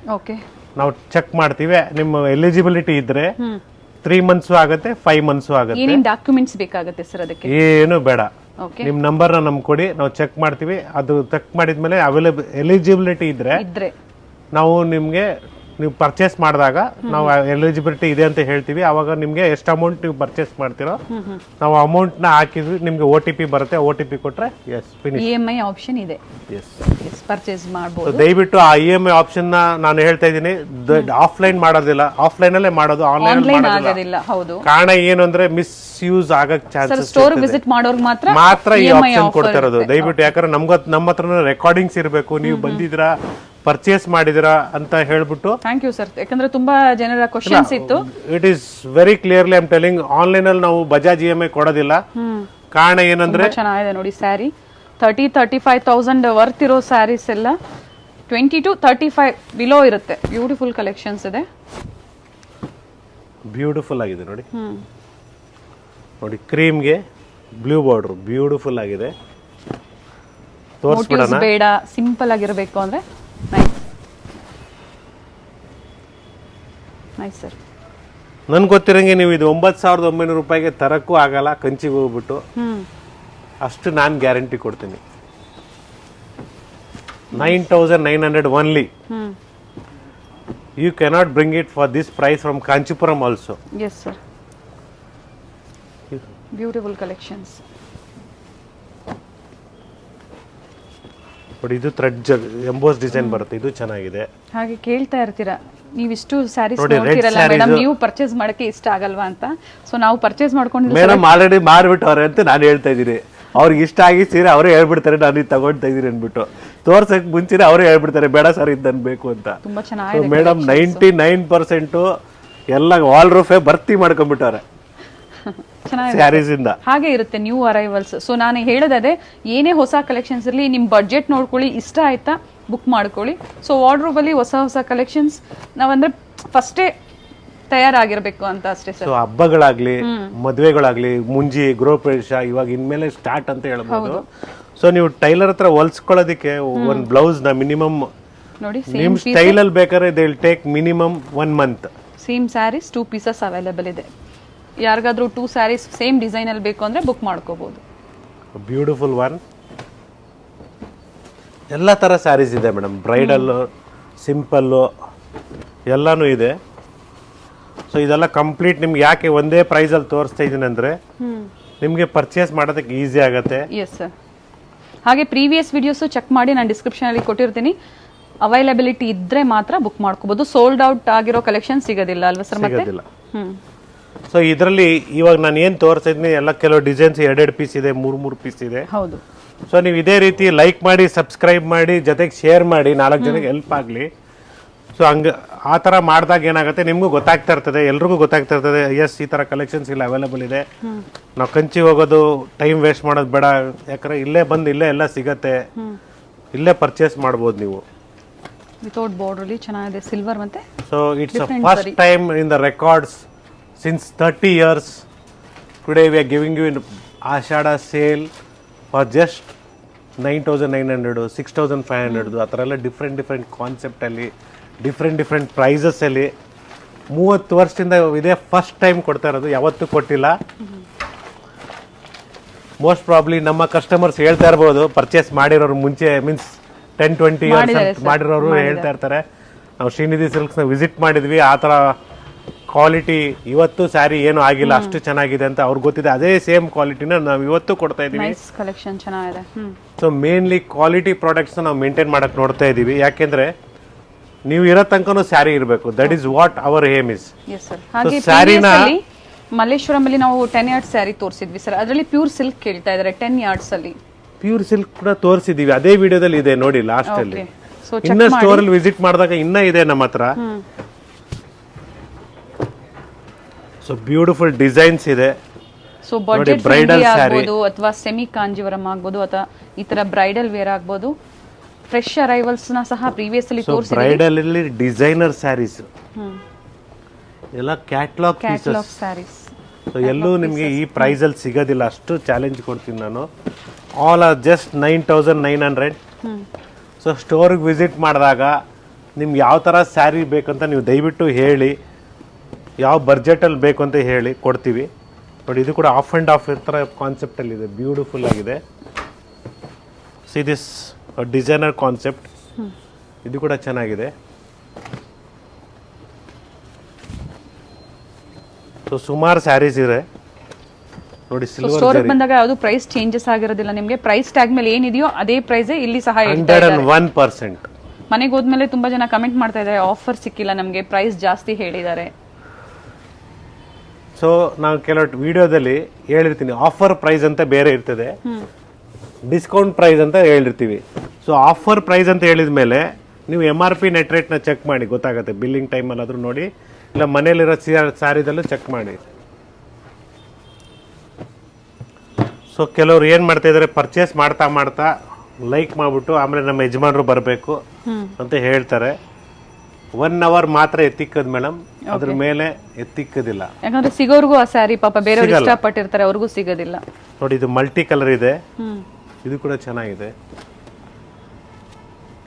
ನಾವು ಚೆಕ್ ಮಾಡ್ತೀವಿ. ನಿಮ್ಮ ಎಲಿಜಿಬಿಲಿಟಿ ಇದ್ರೆ 3 months ಆಗುತ್ತೆ, 5 months ಆಗುತ್ತೆ. ಏನೇನ್ ಡಾಕ್ಯುಮೆಂಟ್ಸ್ ಬೇಕಾಗುತ್ತೆ ಸರ್ ಅದಕ್ಕೆ? ಏನು ಬೇಡ, ನಿಮ್ ನಂಬರ್ನ ನಮ್ಗೆ ಕೊಡಿ, ನಾವು ಚೆಕ್ ಮಾಡ್ತೀವಿ. ಅದು ಚೆಕ್ ಮಾಡಿದ್ಮೇಲೆ ಎಲಿಜಿಬಿಲಿಟಿ ಇದ್ರೆ ನಾವು ನಿಮ್ಗೆ ನೀವು ಪರ್ಚೇಸ್ ಮಾಡಿದಾಗ ನಾವು ಎಲಿಜಿಬಿಲಿಟಿ ಇದೆ ಅಂತ ಹೇಳ್ತೀವಿ. ಅವಾಗ ನಿಮ್ಗೆ ಎಷ್ಟು ಅಮೌಂಟ್ ನೀವು ಪರ್ಚೇಸ್ ಮಾಡ್ತೀರೋ ನಾವು ಅಮೌಂಟ್ನ ಹಾಕಿದ್ವಿ, ನಿಮ್ಗೆ OTP ಬರುತ್ತೆ, OTP ಕೊಟ್ರೆ ಎಸ್ ಫಿನಿಶ್. EMI ಆಪ್ಷನ್ ಇದೆ, ಎಸ್ ಪರ್ಚೇಸ್ ಮಾಡಬಹುದು. ದಯವಿಟ್ಟು ಆ EMI ಆಪ್ಷನ್ ನಾನು ಹೇಳ್ತಾ ಇದ್ದೀನಿ, ಆಫ್ಲೈನ್ ಮಾಡೋದಿಲ್ಲ, ಆಫ್ಲೈನ್ ಅಲ್ಲೇ ಮಾಡೋದು, ಆನ್ಲೈನ್ ಆಗೋದಿಲ್ಲ. ಹೌದು, ಕಾರಣ ಏನು ಅಂದ್ರೆ ಮಿಸ್ಯೂಸ್ ಆಗಕ್ ಚಾನ್ಸಸ್ ಸ್ಟೋರ್ ವಿಸಿಟ್ ಮಾಡೋರ್ಗೆ ಮಾತ್ರ ಈ ಆಪ್ಷನ್ ಕೊಡ್ತಾ ಇರೋದು. ದಯವಿಟ್ಟು, ಯಾಕಂದ್ರೆ ನಮ್ಮ ಹತ್ರ ರೆಕಾರ್ಡಿಂಗ್ಸ್ ಇರಬೇಕು, ನೀವು ಬಂದಿದ್ರಾ ಪರ್ಚೇಸ್ ಮಾಡಿದಿರಾ ಅಂತ ಹೇಳ್ಬಿಟ್ಟು. ಥ್ಯಾಂಕ್ ಯು ಸರ್, ಯಾಕಂದ್ರೆ ತುಂಬಾ ಜನರ ಕ್ವಶನ್ಸ್ ಇತ್ತು. It is very clearly I am telling, online ಅಲ್ಲಿ ನಾವು ಬಜಾಜ್ EMI ಕೊಡೋದಿಲ್ಲ. ಕಾರಣ ಏನಂದ್ರೆ ಚೆನ್ನಾಗಿದೆ ನೋಡಿ ಸ್ಯಾರಿ. 30-35,000 ವರ್ತ್ ಇರೋ ಸ್ಯಾರೀಸ್ ಎಲ್ಲ 20 to 35 ಬಿಲೋ ಇರುತ್ತೆ. ಬ್ಯೂಟಿಫುಲ್ ಕಲೆಕ್ಷನ್ಸ್ ಇದೆ, ಬ್ಯೂಟಿಫುಲ್ ಆಗಿದೆ ನೋಡಿ. ನೋಡಿ ಕ್ರೀಮ್ಗೆ ಬ್ಲೂ ಬಾರ್ಡರ್ ಬ್ಯೂಟಿಫುಲ್ ಆಗಿದೆ. ತೋರಿಸ್ಬಿಡೋಣ, ಬೇಡ ಸಿಂಪಲ್ ಆಗಿರಬೇಕು ಅಂದ್ರೆ. Nice sir. ನನ್ಗೆ ಗೊತ್ತಿರಂಗೆ ನೀವು ಇದು 9,900 ರೂಪಾಯಿಗೆ ತರಕ್ಕೂ ಆಗಲ್ಲ, ಕಂಚಿಗೆ ಹೋಗ್ಬಿಟ್ಟು. ಅಷ್ಟು ನಾನು ಗ್ಯಾರಂಟಿ ಕೊಡ್ತೀನಿ. 9,900 only. You cannot bring it for this price from Kanchipuram also. Yes sir, beautiful collections. But ಇದು ಥ್ರೆಡ್ ಎಂಬೋಸ್ ಡಿಸೈನ್ ಬರುತ್ತೆ, ಇದು ಚೆನ್ನಾಗಿದೆ. ಹಾಗೆ ಕೇಳ್ತಾ ಇರ್ತೀರಾ ನೀವು ಇಷ್ಟು ಸ್ಯಾರೀಸ್ ನೋಡಿ, red ನೋಡ್ತಿರಲ್ಲ sarees- ಮೇಡಮ್, ನೀವು ಪರ್ಚೇಸ್ ಮಾಡಕ್ಕೆ ಇಷ್ಟ ಆಗಲ್ವಾ ಅಂತ. ಸೊ ನಾವು ಪರ್ಚೇಸ್ ಮಾಡ್ಕೊಂಡಿಲ್ಲ ಮೇಡಮ್ ಆಲ್ರೆಡಿ ಮಾರ್ಬಿಟ್ಟವ್ರೆ ಅಂತ ನಾನು ಹೇಳ್ತಾ ಇದ್ದೀನಿ. ಅವ್ರಿಗೆ ಇಷ್ಟ ಆಗಿ ಸೀರೆ ಅವರೇ ಹೇಳ್ಬಿಡ್ತಾರೆ ನಾನು ಇದು ತಗೊಳ್ತಾ ಇದೀನಿ ಅಂದ್ಬಿಟ್ಟು. ತೋರ್ಸಕ್ ಮುಂಚೆನೆ ಅವರೇ ಹೇಳ್ಬಿಡ್ತಾರೆ ಬೇಡ ಸರ್ ಇದನ್ ಬೇಕು ಅಂತ. ತುಂಬಾ ಚೆನ್ನಾಗಿದೆ ಮೇಡಮ್ 99% ಎಲ್ಲ ವಾಲ್ ರೂಫೇ ಭರ್ತಿ ಮಾಡ್ಕೊಂಡ್ಬಿಟ್ಟವ್ರೆ ಚೆನ್ನಾಗಿದೆ. ಸ್ಯಾರೀಸ್ ಇಂದ. ಹಾಗೆ ಇರುತ್ತೆ ನ್ಯೂ ಅರೈವಲ್ಸ್. ಸೊ ನಾನು ಹೇಳೋದೇ ಏನೇ ಹೊಸ ಕಲೆಕ್ಷನ್ಸ್ ಇರಲಿ, ನಿಮ್ ಬಡ್ಜೆಟ್ ನೋಡ್ಕೊಳ್ಳಿ, ಇಷ್ಟ ಆಯ್ತಾ ಬುಕ್ ಮಾಡ್ಕೊಳ್ಳಿ. ಸೊ ವಾರ್ಡ್ರೋಬ್ ಅಲ್ಲಿ ಹೊಸ ಹೊಸ ಕಲೆಕ್ಷನ್ಸ್ ನಾವಂದ್ರೆ ಫಸ್ಟೇ ತಯಾರಾಗಿರ್ಬೇಕು ಅಂತ ಅಷ್ಟೇ ಸರ್. ಸೊ ಹಬ್ಬಗಳಾಗ್ಲಿ ಮದ್ವೆಗಳಾಗ್ಲಿ ಮುಂಜಿ ಗೃಹ ಪ್ರವೇಶ ಇವಾಗ ಇನ್ಮೇಲೆ ಸ್ಟಾರ್ಟ್ ಅಂತ ಹೇಳ್ಬೋದು. ಸೊ ನೀವು ಟೈಲರ್ ಹತ್ರ ಹೊಲ್ಸ್ಕೊಳ್ಳೋದಕ್ಕೆ ಒಂದ್ ಬ್ಲೌಸ್ ನ ಮಿನಿಮಮ್ ನೋಡಿ, ನಿಮ್ ಸ್ಟೈಲ್ ಅಲ್ಲಿ ಬೇಕಾದ್ರೆ they will take minimum 1 month. Same sarees 2 pieces available ಇದೆ. ಯಾರಿಗಾದ್ರೂ 2 ಸ್ಯಾರೀಸ್ ಸೇಮ್ ಡಿಸೈನ್ ಅಲ್ಲಿ ಬೇಕು ಅಂದ್ರೆ ಬುಕ್ ಮಾಡ್ಕೋಬಹುದು. Beautiful one. ಎಲ್ಲ ತರ ಸ್ಯಾರೀಸ್ ಇದೆ ಮೇಡಮ್, ಬ್ರೈಡಲ್, ಸಿಂಪಲ್ ಎಲ್ಲಾನು ಇದೆ. ಸೊ ಇದೆಲ್ಲ ಕಂಪ್ಲೀಟ್ ನಿಮ್ಗೆ ಯಾಕೆ ಒಂದೇ ಪ್ರೈಸ್ ಅಲ್ಲಿ ತೋರಿಸ್ತಾ ಇದೀನಿ ಅಂದ್ರೆ ನಿಮ್ಗೆ ಪರ್ಚೇಸ್ ಮಾಡೋದಕ್ಕೆ ಈಸಿ ಆಗತ್ತೆ. Yes sir. ಹಾಗೆ ಪ್ರೀವಿಯಸ್ ವಿಡಿಯೋಸ್ ಚೆಕ್ ಮಾಡಿ ನಾನು ಡಿಸ್ಕ್ರಿಪ್ಷನ್ ಅಲ್ಲಿ ಕೊಟ್ಟಿರ್ತೀನಿ. ಅವೈಲಬಿಲಿಟಿ ಇದ್ರೆ ಮಾತ್ರ ಬುಕ್ ಮಾಡ್ಕೋಬಹುದು. ಸೋಲ್ಡ್ ಔಟ್ ಆಗಿರೋ ಕಲೆಕ್ಷನ್ ಸಿಗೋದಿಲ್ಲ ಅಲ್ವಾ ಸರ್? ಮತ್ತೆ ಸಿಗೋದಿಲ್ಲ. ಸೊ ಇದರಲ್ಲಿ ಇವಾಗ ನಾನು ಏನ್ ತೋರಿಸ್ತಾ ಇದ್ದೀನಿ ಎಲ್ಲ ಕೆಲವು ಡಿಸೈನ್ಸ್ 2 ಪೀಸ್ ಇದೆ, 3 ಪೀಸ್ ಇದೆ. ಹೌದು. ಸೊ ನೀವು ಇದೇ ರೀತಿ ಲೈಕ್ ಮಾಡಿ, ಸಬ್ಸ್ಕ್ರೈಬ್ ಮಾಡಿ, ಜೊತೆಗೆ ಶೇರ್ ಮಾಡಿ, 4 ಜನಕ್ಕೆ ಹೆಲ್ಪ್ ಆಗಲಿ. ಸೊ ಹಂಗೆ ಆ ಥರ ಮಾಡಿದಾಗ ಏನಾಗುತ್ತೆ ನಿಮಗೂ ಗೊತ್ತಾಗ್ತಾ ಇರ್ತದೆ, ಎಲ್ರಿಗೂ ಗೊತ್ತಾಗ್ತಾ ಇರ್ತದೆ ಎಸ್ ಈ ಥರ ಕಲೆಕ್ಷನ್ಸ್ ಇಲ್ಲ ಅವೈಲೇಬಲ್ ಇದೆ. ನಾವು ಕಂಚಿ ಹೋಗೋದು ಟೈಮ್ ವೇಸ್ಟ್ ಮಾಡೋದು ಬೇಡ, ಯಾಕಂದ್ರೆ ಇಲ್ಲೇ ಬಂದು ಇಲ್ಲೇ ಎಲ್ಲ ಸಿಗತ್ತೆ, ಇಲ್ಲೇ ಪರ್ಚೇಸ್ ಮಾಡ್ಬೋದು ನೀವು. ವಿತೌಟ್ ಬಾರ್ಡರ್ ಚೆನ್ನಾಗಿದೆ, ಸಿಲ್ವರ್ ಮತ್ತೆ. So it's a first time in the records since 30 years. Today we are giving you in Ashadha sale for just 9,900, 6,500 ಆ ಥರ ಎಲ್ಲ ಡಿಫ್ರೆಂಟ್ ಕಾನ್ಸೆಪ್ಟಲ್ಲಿ ಡಿಫ್ರೆಂಟ್ ಪ್ರೈಸಸ್ಸಲ್ಲಿ 30 ವರ್ಷದಿಂದ ಇದೇ ಫಸ್ಟ್ ಟೈಮ್ ಕೊಡ್ತಾ ಇರೋದು, ಯಾವತ್ತೂ ಕೊಟ್ಟಿಲ್ಲ. ಮೋಸ್ಟ್ ಪ್ರಾಬ್ಲಿ ನಮ್ಮ ಕಸ್ಟಮರ್ಸ್ ಹೇಳ್ತಾ ಇರ್ಬೋದು, ಪರ್ಚೇಸ್ ಮಾಡಿರೋರು ಮುಂಚೆ ಮೀನ್ಸ್ 10-20 ಇಯರ್ಸ್ ಮಾಡಿರೋರು ಹೇಳ್ತಾ ಇರ್ತಾರೆ, ನಾವು ಶ್ರೀನಿಧಿ ಸಿಲ್ಕ್ಸ್ನ ವಿಸಿಟ್ ಮಾಡಿದ್ವಿ, ಆ ಥರ ಕ್ವಾಲಿಟಿ ಇವತ್ತು ಸ್ಯಾರಿ ಏನು ಆಗಿಲ್ಲ, ಅಷ್ಟು ಚೆನ್ನಾಗಿದೆ ಅಂತ ಅವ್ರಿಗೆ ಗೊತ್ತಿದೆ. ಅದೇ ಸೇಮ್ ಕ್ವಾಲಿಟಿನ ನಾವು ಇವತ್ತು ಕೊಡ್ತಾ ಇದೀವಿ. ಕಲೆಕ್ಷನ್ ಚೆನ್ನಾಗಿದೆ. ಸೊ ಮೇನ್ಲಿ ಕ್ವಾಲಿಟಿ ಪ್ರಾಡಕ್ಟ್ಸ್ ನಾವು ಮೇಂಟೈನ್ ಮಾಡಕ್ ನೋಡ್ತಾ ಇದೀವಿ. ಯಾಕೆಂದ್ರೆ ನೀವು ಇರೋ ತನಕನೂ ಸ್ಯಾರಿ ಇರಬೇಕು, that is what our aim is. ಹಾಗೆ ಸ್ಯಾರಿನ ಮಲ್ಲೇಶ್ವರಂ ಅಲ್ಲಿ ನಾವು 10 yards ಸ್ಯಾರಿ ತೋರಿಸಿದ್ವಿ ಸರ್, ಅದರಲ್ಲಿ ಪ್ಯೂರ್ ಸಿಲ್ಕ್ ಕೇಳ್ತಾ ಇದಾರೆ 10 yards ಅಲ್ಲಿ. ಪ್ಯೂರ್ ಸಿಲ್ಕ್ ಕೂಡ ತೋರಿಸಿದೀವಿ, ಅದೇ ವಿಡಿಯೋದಲ್ಲಿ ಇದೆ ನೋಡಿ ಲಾಸ್ಟ್ ಅಲ್ಲಿ. ಇನ್ನ ಸ್ಟೋರ್ ಅಲ್ಲಿ ವಿಸಿಟ್ ಮಾಡಿದಾಗ ಇನ್ನ ಇದೆ ನಮ್ಮ ಹತ್ರ. ಸೊ ಬ್ಯೂಟಿಫುಲ್ ಡಿಸೈನ್ಸ್ ಇದೆ. ಸೊ ಬಡ್ಜೆಟ್ ಫ್ರೆಂಡ್ಲಿ ಆಗ್ಬೋದು, ಅಥವಾ ಸೆಮಿ ಕಾಂಜೀವರಂ ಆಗ್ಬೋದು, ಅಥವಾ ಈ ತರ ಬ್ರೈಡಲ್ ವೇರ್ ಆಗ್ಬೋದು. ಫ್ರೆಶ್ ಅರೈವಲ್ಸ್ ನ ಸಹ ಪ್ರೀವಿಯಸ್ ಅಲ್ಲಿ ತೋರಿಸಿದ್ವಿ. ಬ್ರೈಡಲ್ ಅಲ್ಲಿ ಡಿಸೈನರ್ ಸ್ಯಾರೀಸ್ ಎಲ್ಲ ಕ್ಯಾಟ್ಲಾಗ್ ಸ್ಯಾರೀಸ್. ಸೊ ಎಲ್ಲೂ ನಿಮಗೆ ಈ ಪ್ರೈಸ್ ಅಲ್ಲಿ ಸಿಗೋದಿಲ್ಲ, ಅಷ್ಟು ಚಾಲೆಂಜ್ ಕೊಡ್ತೀನಿ ನಾನು. All are just 9,900. ಸೊ ಸ್ಟೋರ್ಗೆ ವಿಸಿಟ್ ಮಾಡಿದಾಗ ನಿಮ್ಗೆ ಯಾವ ಥರ ಸ್ಯಾರಿ ಬೇಕಂತ ನೀವು ದಯವಿಟ್ಟು ಹೇಳಿ, ಯಾವ ಬಡ್ಜೆಟಲ್ಲಿ ಬೇಕು ಅಂತ ಹೇಳಿ ಕೊಡ್ತೀವಿ. ಬಟ್ ಇದು ಕೂಡ ಆಫ್ ಆ್ಯಂಡ್ ಆಫ್ ಥರ ಕಾನ್ಸೆಪ್ಟಲ್ಲಿ ಇದೆ, ಬ್ಯೂಟಿಫುಲ್ ಆಗಿದೆ. ಸಿ ದಿಸ್ ಡಿಸೈನರ್ ಕಾನ್ಸೆಪ್ಟ್, ಇದು ಕೂಡ ಚೆನ್ನಾಗಿದೆ. ಸೊ ಸುಮಾರು ಸ್ಯಾರೀಸ್ ಇದೆ ನೋಡಿ. ಸ್ಟೋರ್ ಬಂದಾಗ ಯಾವುದು ಪ್ರೈಸ್ ಚೇಂಜಸ್ ಆಗಿರೋದಿಲ್ಲ ನಿಮಗೆ. ಪ್ರೈಸ್ ಟ್ಯಾಗ್ ಮೇಲೆ ಏನಿದೆಯೋ ಅದೇ ಪ್ರೈಸ್ ಇಲ್ಲಿ ಸಹ 101%. ಮನೆಗೆ ಹೋದ್ಮೇಲೆ ತುಂಬಾ ಜನ ಕಮೆಂಟ್ ಮಾಡ್ತಾ ಇದ್ದಾರೆ, ಆಫರ್ ಸಿಕ್ಕಿಲ್ಲ ನಮಗೆ, ಪ್ರೈಸ್ ಜಾಸ್ತಿ ಹೇಳಿದ್ದಾರೆ. ಸೊ ನಾವು ಕೆಲವು ವಿಡಿಯೋದಲ್ಲಿ ಹೇಳಿರ್ತೀನಿ, ಆಫರ್ ಪ್ರೈಸ್ ಅಂತ ಬೇರೆ ಇರ್ತದೆ, ಡಿಸ್ಕೌಂಟ್ ಪ್ರೈಸ್ ಅಂತ ಹೇಳಿರ್ತೀವಿ. ಸೊ ಆಫರ್ ಪ್ರೈಸ್ ಅಂತ ಹೇಳಿದ ಮೇಲೆ ನೀವು MRP ನೆಟ್ ರೇಟ್ನ ಚೆಕ್ ಮಾಡಿ, ಗೊತ್ತಾಗುತ್ತೆ. ಬಿಲ್ಲಿಂಗ್ ಟೈಮಲ್ಲಿ ಆದರೂ ನೋಡಿ, ಇಲ್ಲ ಮನೇಲಿರೋ ಸ್ಯಾರಿದಲ್ಲೂ ಚೆಕ್ ಮಾಡಿ. ಸೊ ಕೆಲವರು ಏನು ಮಾಡ್ತಾ ಇದ್ದಾರೆ, ಪರ್ಚೇಸ್ ಮಾಡ್ತಾ ಲೈಕ್ ಮಾಡ್ಬಿಟ್ಟು ಆಮೇಲೆ ನಮ್ಮ ಯಜಮಾನರು ಬರಬೇಕು ಅಂತ ಹೇಳ್ತಾರೆ. 1 hour ಮಾತ್ರ ಎತ್ತಿಕ್ಕದ್ ಮೇಡಮ್, ಅದ್ರ ಮೇಲೆ ಎತ್ತಿಕ್ಕದಿಲ್ಲ. ಯಾಕಂದ್ರೆ ಸಿಗೋರ್ಗೂ ಆ ಸ್ಯಾರಿ ಪಾಪ ಬೇರೆಯವರು ಇಷ್ಟಪಟ್ಟಿರ್ತಾರೆ, ಅವ್ರಿಗೂ ಸಿಗೋದಿಲ್ಲ. ನೋಡಿ ಇದು ಮಲ್ಟಿ ಕಲರ್ ಇದೆ, ಇದು ಕೂಡ ಚೆನ್ನಾಗಿದೆ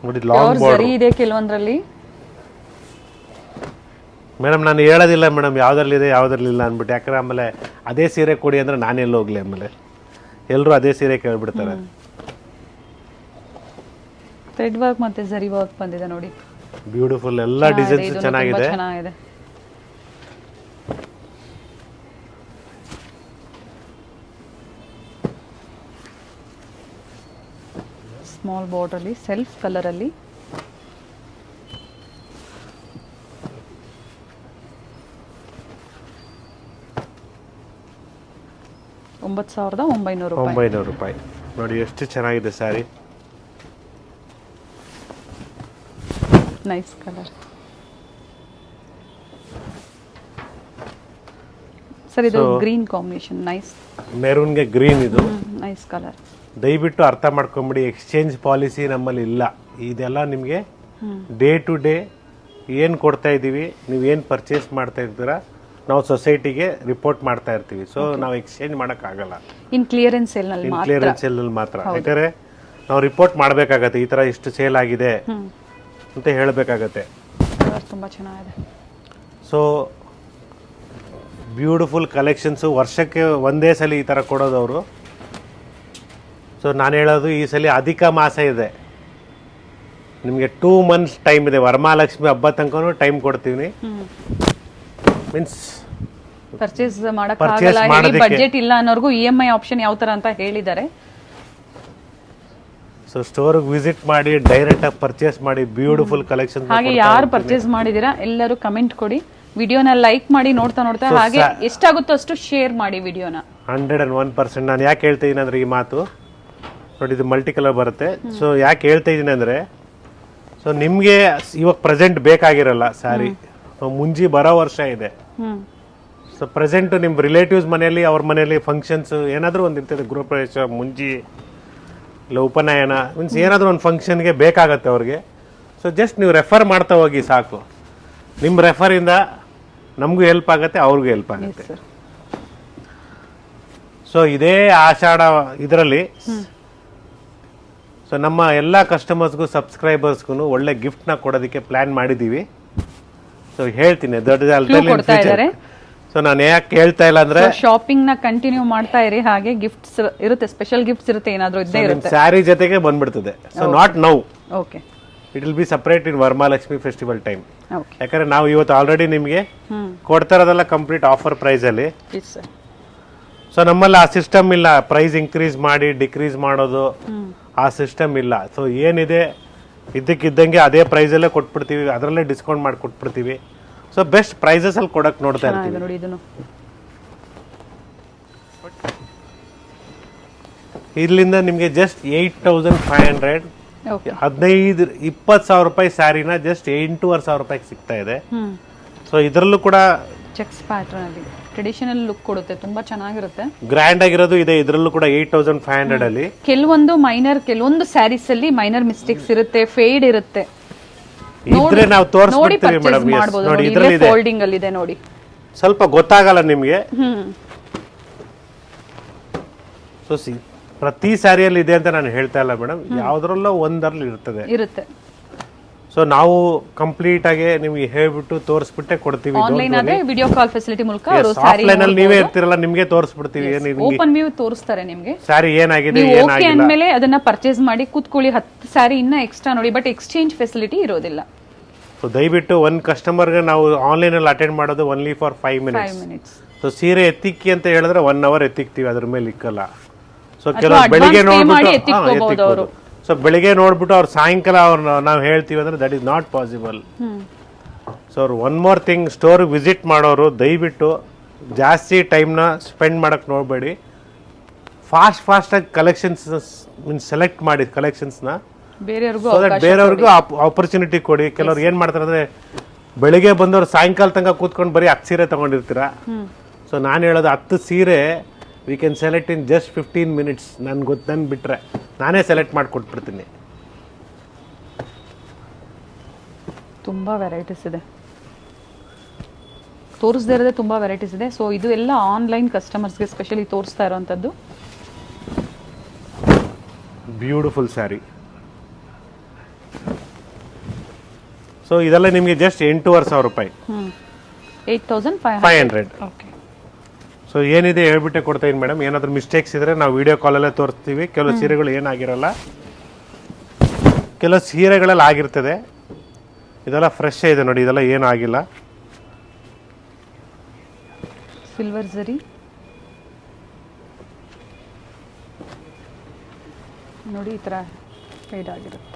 ನೋಡಿ. ಲಾಂಗ್ ಬಾರ್ಡರ್ ಇದೆ ಕೆಲವೊಂದ್ರಲ್ಲಿ. ಮೇಡಮ್ ನಾನು ಹೇಳೋದಿಲ್ಲ ಮೇಡಮ್ ಯಾವ್ದ್ರಲ್ಲಿದೆ ಯಾವ್ದ್ರಲ್ಲಿಲ್ಲ ಅಂದ್ಬಿಟ್ಟು, ಯಾಕಂದ್ರೆ ಆಮೇಲೆ ಅದೇ ಸೀರೆ ಕೊಡಿ ಅಂದ್ರೆ ನಾನೆಲ್ಲ ಹೋಗ್ಲಿ, ಆಮೇಲೆ ಎಲ್ಲರೂ ಅದೇ ಸೀರೆ ಕೇಳ್ಬಿಡ್ತಾರೆ. ಥ್ರೆಡ್ ವರ್ಕ್ ಮತ್ತೆ ಜರಿ ವರ್ಕ್ ಬಂದಿದೆ ನೋಡಿ. ಬ್ಯೂಟಿಫುಲ್ ಎಲ್ಲ ಡಿಸೈನ್ಸ್ ಇದೊಂದು ಚೆನ್ನಾಗಿದೆ. ತುಂಬಾ ಚೆನ್ನಾಗಿದೆ. ಸ್ಮಾಲ್ ಬಾರ್ಡರ್ ಅಲ್ಲಿ ಸೆಲ್ಫ್ ಕಲರ್ ಅಲ್ಲಿ ₹9,900 ನೋಡಿ ಎಷ್ಟು ಚೆನ್ನಾಗಿದೆ ಸ್ಯಾರಿ. ನೈಸ್ ಕಲರ್ ಸರ್, ಇದು ಗ್ರೀನ್ ಕಾಂಬಿನೇಷನ್ ನೈಸ್. ಮೆರೂನ್ಗೆ ಗ್ರೀನ್ ಇದು ನೈಸ್ ಕಲರ್. ದಯವಿಟ್ಟು ಅರ್ಥ ಮಾಡ್ಕೊಂಬಿಡಿ, ಎಕ್ಸ್ಚೇಂಜ್ ಪಾಲಿಸಿ ನಮ್ಮಲ್ಲಿ ಇಲ್ಲ. ಇದೆಲ್ಲ ನಿಮಗೆ ಡೇ ಟು ಡೇ ಏನು ಕೊಡ್ತಾ ಇದ್ದೀವಿ, ನೀವು ಏನು ಪರ್ಚೇಸ್ ಮಾಡ್ತಾ ಇದ್ದೀರಾ, ನಾವು ಸೊಸೈಟಿಗೆ ರಿಪೋರ್ಟ್ ಮಾಡ್ತಾ ಇರ್ತೀವಿ. ಸೊ ನಾವು ಎಕ್ಸ್ಚೇಂಜ್ ಮಾಡೋಕ್ಕಾಗಲ್ಲ. ಇನ್ ಕ್ಲಿಯರೆನ್ಸ್ ಸೇಲ್ನಲ್ಲಿ ಮಾತ್ರ. ಯಾಕಂದರೆ ನಾವು ರಿಪೋರ್ಟ್ ಮಾಡಬೇಕಾಗತ್ತೆ, ಈ ಥರ ಇಷ್ಟು ಸೇಲ್ ಆಗಿದೆ ಅಂತ ಹೇಳಬೇಕಾಗತ್ತೆ. ತುಂಬ ಚೆನ್ನಾಗಿದೆ. ಸೊ ಬ್ಯೂಟಿಫುಲ್ ಕಲೆಕ್ಷನ್ಸು, ವರ್ಷಕ್ಕೆ ಒಂದೇ ಸಲ ಈ ಥರ ಕೊಡೋದವರು. ಸೊ ನಾನು ಹೇಳೋದು, ಈ ಸಲ ಅಧಿಕ ಮಾಸ ಇದೆ, ನಿಮಗೆ 2 months ಟೈಮ್ ಇದೆ. ವರಮಹಾಲಕ್ಷ್ಮಿ ಹಬ್ಬ ತನಕ ಟೈಮ್ ಕೊಡ್ತೀವಿ. ಮೀನ್ಸ್ ಪರ್ಚೇಸ್ ಮಾಡೋಕ್ಕಾಗಲ್ಲ, ಬಜೆಟ್ ಇಲ್ಲ ಅನ್ನೋರ್ಗೂ EMI ಆಪ್ಷನ್ ಯಾವ ಥರ ಅಂತ ಹೇಳಿದ್ದಾರೆ. ಸೊ ಸ್ಟೋರ್ಗೆ ವಿಸಿಟ್ ಮಾಡಿ, ಡೈರೆಕ್ಟಾಗಿ ಪರ್ಚೇಸ್ ಮಾಡಿ, ಬ್ಯೂಟಿಫುಲ್ ಕಲೆಕ್ಷನ್. ಹಾಗೆ ಯಾರು ಪರ್ಚೇಸ್ ಮಾಡಿದ್ದೀರಾ ಎಲ್ಲರೂ ಕಮೆಂಟ್ ಕೊಡಿ, ವಿಡಿಯೋನ ಲೈಕ್ ಮಾಡಿ, ನೋಡ್ತಾ ಹಾಗೆ ಎಷ್ಟಾಗುತ್ತೋ ಅಷ್ಟು ಶೇರ್ ಮಾಡಿ ವಿಡಿಯೋನ. 101%. ನಾನು ಯಾಕೆ ಹೇಳ್ತಾ ಇದ್ದೀನಿ ಅಂದರೆ, ಈ ಮಾತು ನೋಡಿ, ಇದು ಮಲ್ಟಿ ಕಲರ್ ಬರುತ್ತೆ. ಸೊ ಯಾಕೆ ಹೇಳ್ತಾ ಇದ್ದೀನಿ ಅಂದರೆ, ಸೊ ನಿಮಗೆ ಇವಾಗ ಪ್ರೆಸೆಂಟ್ ಬೇಕಾಗಿರಲ್ಲ ಸ್ಯಾರಿ, ಮುಂಜಿ ಬರೋ ವರ್ಷ ಇದೆ. ಸೊ ಪ್ರೆಸೆಂಟ್ ನಿಮ್ಮ ರಿಲೇಟಿವ್ಸ್ ಮನೆಯಲ್ಲಿ, ಅವ್ರ ಮನೆಯಲ್ಲಿ ಫಂಕ್ಷನ್ಸ್ ಏನಾದರೂ ಒಂದು ಇರ್ತದೆ, ಗೃಹಪ್ರವೇಶ, ಮುಂಜಿ ಇಲ್ಲ ಉಪನಯನ, ಮೀನ್ಸ್ ಏನಾದರೂ ಒಂದು ಫಂಕ್ಷನ್ಗೆ ಬೇಕಾಗತ್ತೆ ಅವ್ರಿಗೆ. ಸೊ ಜಸ್ಟ್ ನೀವು ರೆಫರ್ ಮಾಡ್ತಾ ಹೋಗಿ ಸಾಕು. ನಿಮ್ಮ ರೆಫರಿಂದ ನಮಗೂ ಹೆಲ್ಪ್ ಆಗುತ್ತೆ, ಅವ್ರಿಗೂ ಹೆಲ್ಪ್ ಆಗುತ್ತೆ. ಸೊ ಇದೇ ಆಷಾಢ ಇದರಲ್ಲಿ ಸೊ ನಮ್ಮ ಎಲ್ಲ ಕಸ್ಟಮರ್ಸ್ಗೂ, ಸಬ್ಸ್ಕ್ರೈಬರ್ಸ್ಗೂ ಒಳ್ಳೆ ಗಿಫ್ಟ್ನ ಕೊಡೋದಕ್ಕೆ ಪ್ಲಾನ್ ಮಾಡಿದ್ದೀವಿ. ಸೊ ಹೇಳ್ತೀನಿ, ಸೊ ನಾನು ಯಾಕೆ ಹೇಳ್ತಾ ಇಲ್ಲ ಅಂದ್ರೆ, ಶಾಪಿಂಗ್ ನ ಕಂಟಿನ್ಯೂ ಮಾಡ್ತಾ ಇರಿ, ಹಾಗೆ ಗಿಫ್ಟ್ಸ್ ಇರುತ್ತೆ, ಸ್ಪೆಷಲ್ ಗಿಫ್ಟ್ಸ್ ಇರುತ್ತೆ, ಏನಾದರೂ ಇದ್ದೇ ಇರುತ್ತೆ. ಸ್ಯಾರಿ ಜೊತೆಗೆ ಬಂದ್ಬಿಡ್ತದೆ. So not now, okay, it will be separate in Varamahalakshmi festival time. Okay, ಯಾಕಂದ್ರೆ ನಾವು ಇವತ್ತು ಆಲ್ರೆಡಿ ನಿಮಗೆ ಕೊಡ್ತಾ ಇರೋದೆಲ್ಲ ಕಂಪ್ಲೀಟ್ ಆಫರ್ ಪ್ರೈಸ್ ಅಲ್ಲಿ. ಸೊ ನಮ್ಮಲ್ಲಿ ಆ ಸಿಸ್ಟಮ್ ಇಲ್ಲ, ಪ್ರೈಸ್ ಇನ್ಕ್ರೀಸ್ ಮಾಡಿ ಡಿಕ್ರೀಸ್ ಮಾಡೋದು ಆ ಸಿಸ್ಟಮ್ ಇಲ್ಲ. ಸೊ ಏನಿದೆ ಇದ್ದಕ್ಕಿದ್ದಂಗೆ ಅದೇ ಪ್ರೈಸಲ್ಲೇ ಕೊಟ್ಬಿಡ್ತೀವಿ, ಅದರಲ್ಲೇ ಡಿಸ್ಕೌಂಟ್ ಮಾಡಿ ಕೊಟ್ಬಿಡ್ತೀವಿ. ಸೊ ಬೆಸ್ಟ್ ಪ್ರೈಸಸ್ ಅಲ್ಲಿ ಕೊಡಕ್ಕೆ ನೋಡ್ತಾ ಇರ್ತೀವಿ. ನೋಡಿ ಇದನ್ನು ಇಲ್ಲಿಂದ ನಿಮಗೆ ಜಸ್ಟ್ 8,500, 20,000 ಸ್ಯಾರಿನ ಜಸ್ಟ್ 8,500 ಸಿಗ್ತಾ ಇದೆ. ಸೊ ಇದರಲ್ಲೂ ಕೂಡ ಚೆಕ್ಸ್ ಪ್ಯಾಟರ್ನ್ ಅಲ್ಲಿ ಟ್ರೆಡಿಷನಲ್ ಲುಕ್ ಕೊಡುತ್ತೆ, ತುಂಬಾ ಚೆನ್ನಾಗಿರುತ್ತೆ, ಗ್ರ್ಯಾಂಡ್ ಆಗಿರೋದು ಇದೆ. ಇದರಲ್ಲೂ ಕೂಡ 8,500 ಅಲ್ಲಿ ಕೆಲವೊಂದು ಸ್ಯಾರೀಸ್ ಅಲ್ಲಿ ಮೈನರ್ ಮಿಸ್ಟೇಕ್ಸ್ ಇರುತ್ತೆ, ಫೇಡ್ ಇರುತ್ತೆ, ಇದ್ರೆ ನಾವು ತೋರಿಸ್ಬಿಡ್ತೀವಿ ಮೇಡಮ್. ನೋಡಿ ಇದರಲ್ಲಿ ಫೋಲ್ಡಿಂಗ್ ಅಲ್ಲಿ ಇದೆ, ನೋಡಿ ಸ್ವಲ್ಪ ಗೊತ್ತಾಗಲ್ಲ ನಿಮಗೆ. ಸೊ ಪ್ರತಿ ಸ್ಯಾರಿಯಲ್ಲಿ ಇದೆ ಅಂತ ನಾನು ಹೇಳ್ತಾ ಇಲ್ಲ ಮೇಡಮ್, ಯಾವ್ದ್ರಲ್ಲೋ ಒಂದರಲ್ಲಿ ಇರುತ್ತೆ. ಸೊ ನಾವು ಕಂಪ್ಲೀಟ್ ಆಗಿ ನಿಮ್ಗೆ ಹೇಳ್ಬಿಟ್ಟು ತೋರಿಸ್ಬಿಟ್ಟೆ ಕೊಡ್ತೀವಿ. ಆನ್ಲೈನ್ ಆದ್ರೆ ವಿಡಿಯೋ ಕಾಲ್ ಫೆಸಿಲಿಟಿ ಮೂಲಕ ಆಫ್ಲೈನ್ ಅಲ್ಲಿ ನೀವೇ ಇರ್ತಿರಲ್ಲ, ನಿಮ್ಗೆ ತೋರಿಸ್ಬಿಡ್ತೀವಿ. ಓಪನ್ ವ್ಯೂ ತೋರಿಸ್ತಾರೆ ನಿಮ್ಗೆ, ಸ್ಯಾರಿ ಏನಾಗಿದೆ ಓಕೆ ಅಂದ್ಮೇಲೆ ಅದನ್ನ ಪರ್ಚೇಸ್ ಮಾಡಿ ಕೂತ್ಕೊಳ್ಳಿ. 10 ಸ್ಯಾರಿ ಇನ್ನ ಎಕ್ಸ್ಟ್ರಾ ನೋಡಿ, ಬಟ್ ಎಕ್ಸ್ಚೇಂಜ್ ಫೆಸಿಲಿಟಿ ಇರೋದಿಲ್ಲ. ಸೊ ದಯವಿಟ್ಟು ಒಂದು ಕಸ್ಟಮರ್ಗೆ ನಾವು ಆನ್ಲೈನ್ ಅಲ್ಲಿ ಅಟೆಂಡ್ ಮಾಡೋದು ಓನ್ಲಿ ಫಾರ್ 5 minutes. ಸೊ ಸೀರೆ ಎತ್ತಿಕ್ಕಿ ಅಂತ ಹೇಳಿದ್ರೆ 1 hour ಎತ್ತಿಕ್ತೀವಿ, ಅದ್ರ ಮೇಲೆ ಇಕ್ಕಲ್ಲ. ಸೊ ಕೆಲವರು ಬೆಳಿಗ್ಗೆ ನೋಡ್ಬಿಟ್ಟು ಸೊ ಬೆಳಿಗ್ಗೆ ನೋಡ್ಬಿಟ್ಟು ಅವ್ರು ಸಾಯಂಕಾಲ ಅವ್ರನ್ನ ನಾವು ಹೇಳ್ತೀವಿ ಅಂದ್ರೆ that is not possible. So ಅವ್ರು one more thing, store visit ಮಾಡೋರು ದಯವಿಟ್ಟು ಜಾಸ್ತಿ ಟೈಮ್ನ ಸ್ಪೆಂಡ್ ಮಾಡಕ್ಕೆ ನೋಡಬೇಡಿ. ಫಾಸ್ಟಾಗಿ ಕಲೆಕ್ಷನ್ಸ್ ಮೀನ್ಸ್ ಸೆಲೆಕ್ಟ್ ಮಾಡಿ ಕಲೆಕ್ಷನ್ಸ್ನ, ಬೇರೆಯವ್ರಿಗೂ ಆಪರ್ಚುನಿಟಿ ಕೊಡಿ. ಕೆಲವ್ರು ಏನು ಮಾಡ್ತಾರೆ ಅಂದರೆ, ಬೆಳಿಗ್ಗೆ ಬಂದವ್ರು ಸಾಯಂಕಾಲ ತನಕ ಕೂತ್ಕೊಂಡು ಬರೀ 10 ಸೀರೆ ತೊಗೊಂಡಿರ್ತೀರ. ಸೊ ನಾನು ಹೇಳೋದು 10 ಸೀರೆ we can select in just 15 minutes. ನನ್ಗೆ ಬಿಟ್ಟರೆ ನಾನೇ ಸೆಲೆಕ್ಟ್ ಮಾಡಿ ಕೊಟ್ಬಿಡ್ತೀನಿ. ತುಂಬ ವೆರೈಟೀಸ್ ಇದೆ, ತೋರಿಸದೇ ಇರೋದೇ ತುಂಬ ವೆರೈಟೀಸ್ ಇದೆ. ಸೊ ಇದು ಎಲ್ಲ ಆನ್ಲೈನ್ ಕಸ್ಟಮರ್ಸ್ಗೆ ಸ್ಪೆಷಲಿ ತೋರಿಸ್ತಾ ಇರೋವಂಥದ್ದು. ಬ್ಯೂಟಿಫುಲ್ ಸ್ಯಾರಿ. ಸೊ ಇದೆಲ್ಲ ನಿಮಗೆ ಜಸ್ಟ್ 8,500. 8,500. ಓಕೆ. ಸೊ ಏನಿದೆ ಹೇಳ್ಬಿಟ್ಟೆ ಕೊಡ್ತಾ ಇದ್ದೀನಿ ಮೇಡಮ್. ಏನಾದರೂ ಮಿಸ್ಟೇಕ್ಸ್ ಇದ್ರೆ ನಾವು ವಿಡಿಯೋ ಕಾಲಲ್ಲೇ ತೋರಿಸ್ತೀವಿ. ಕೆಲವು ಸೀರೆಗಳು ಏನಾಗಿರಲ್ಲ, ಕೆಲವು ಸೀರೆಗಳಲ್ಲಿ ಆಗಿರ್ತದೆ. ಇದೆಲ್ಲ ಫ್ರೆಶ್ ಇದೆ ನೋಡಿ, ಇದೆಲ್ಲ ಏನು ಆಗಿಲ್ಲ. ಸಿಲ್ವರ್ ಜರಿ ನೋಡಿ, ಈ ತರ ಫೇಡ್ ಆಗಿರುತ್ತೆ.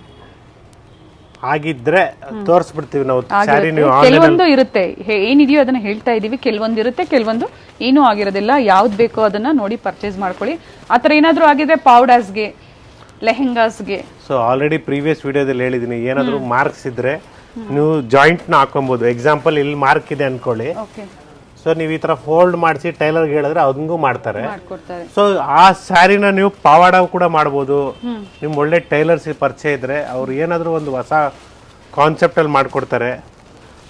ಆಗಿದ್ರೆ ತೋರಿಸ್ಬಿಡ್ತೀವಿ ನಾವು ಸ್ಯಾರಿ. ನೀವು ಕೆಲವೊಂದು ಇರುತ್ತೆ, ಏನಿದೆಯೋ ಅದನ್ನ ಹೇಳ್ತಾ ಇದೀವಿ. ಕೆಲವೊಂದು ಇರುತ್ತೆ, ಕೆಲವೊಂದು ಏನೂ ಆಗಿರೋದಿಲ್ಲ. ಯಾವ್ದು ಬೇಕೋ ಅದನ್ನ ನೋಡಿ ಪರ್ಚೇಸ್ ಮಾಡ್ಕೊಳ್ಳಿ. ಆತರ ಏನಾದ್ರೂ ಆಗಿದ್ರೆ ಪೌಡರ್ಸ್ಗೆ, ಲೆಹೆಂಗಾಸ್ಗೆ. ಸೊ ಆಲ್ರೆಡಿ ಪ್ರೀವಿಯಸ್ ವಿಡಿಯೋದಲ್ಲಿ ಹೇಳಿದೀನಿ, ಏನಾದ್ರು ಮಾರ್ಕ್ಸ್ ಇದ್ರೆ ನೀವು ಜಾಯಿಂಟ್ ನ ಹಾಕೊಬಹುದು. ಎಕ್ಸಾಂಪಲ್ ಇಲ್ಲಿ ಮಾರ್ಕ್ ಇದೆ ಅನ್ಕೊಳ್ಳಿ, ಸೊ ನೀವು ಈ ತರ ಫೋಲ್ಡ್ ಮಾಡಿಸಿ ಟೈಲರ್ಗೆ ಹೇಳಿದ್ರೆ ಅದನ್ನೂ ಮಾಡ್ತಾರೆ. ಸೊ ಆ ಸ್ಯಾರಿನ ನೀವು ಪಾವಾಡ ಕೂಡ ಮಾಡ್ಬೋದು. ನಿಮ್ ಒಳ್ಳೆ ಟೈಲರ್ಸ್ ಪರಿಚಯ ಇದ್ರೆ ಅವ್ರು ಏನಾದ್ರು ಒಂದು ಹೊಸ ಕಾನ್ಸೆಪ್ಟ್ ಅಲ್ಲಿ ಮಾಡ್ಕೊಡ್ತಾರೆ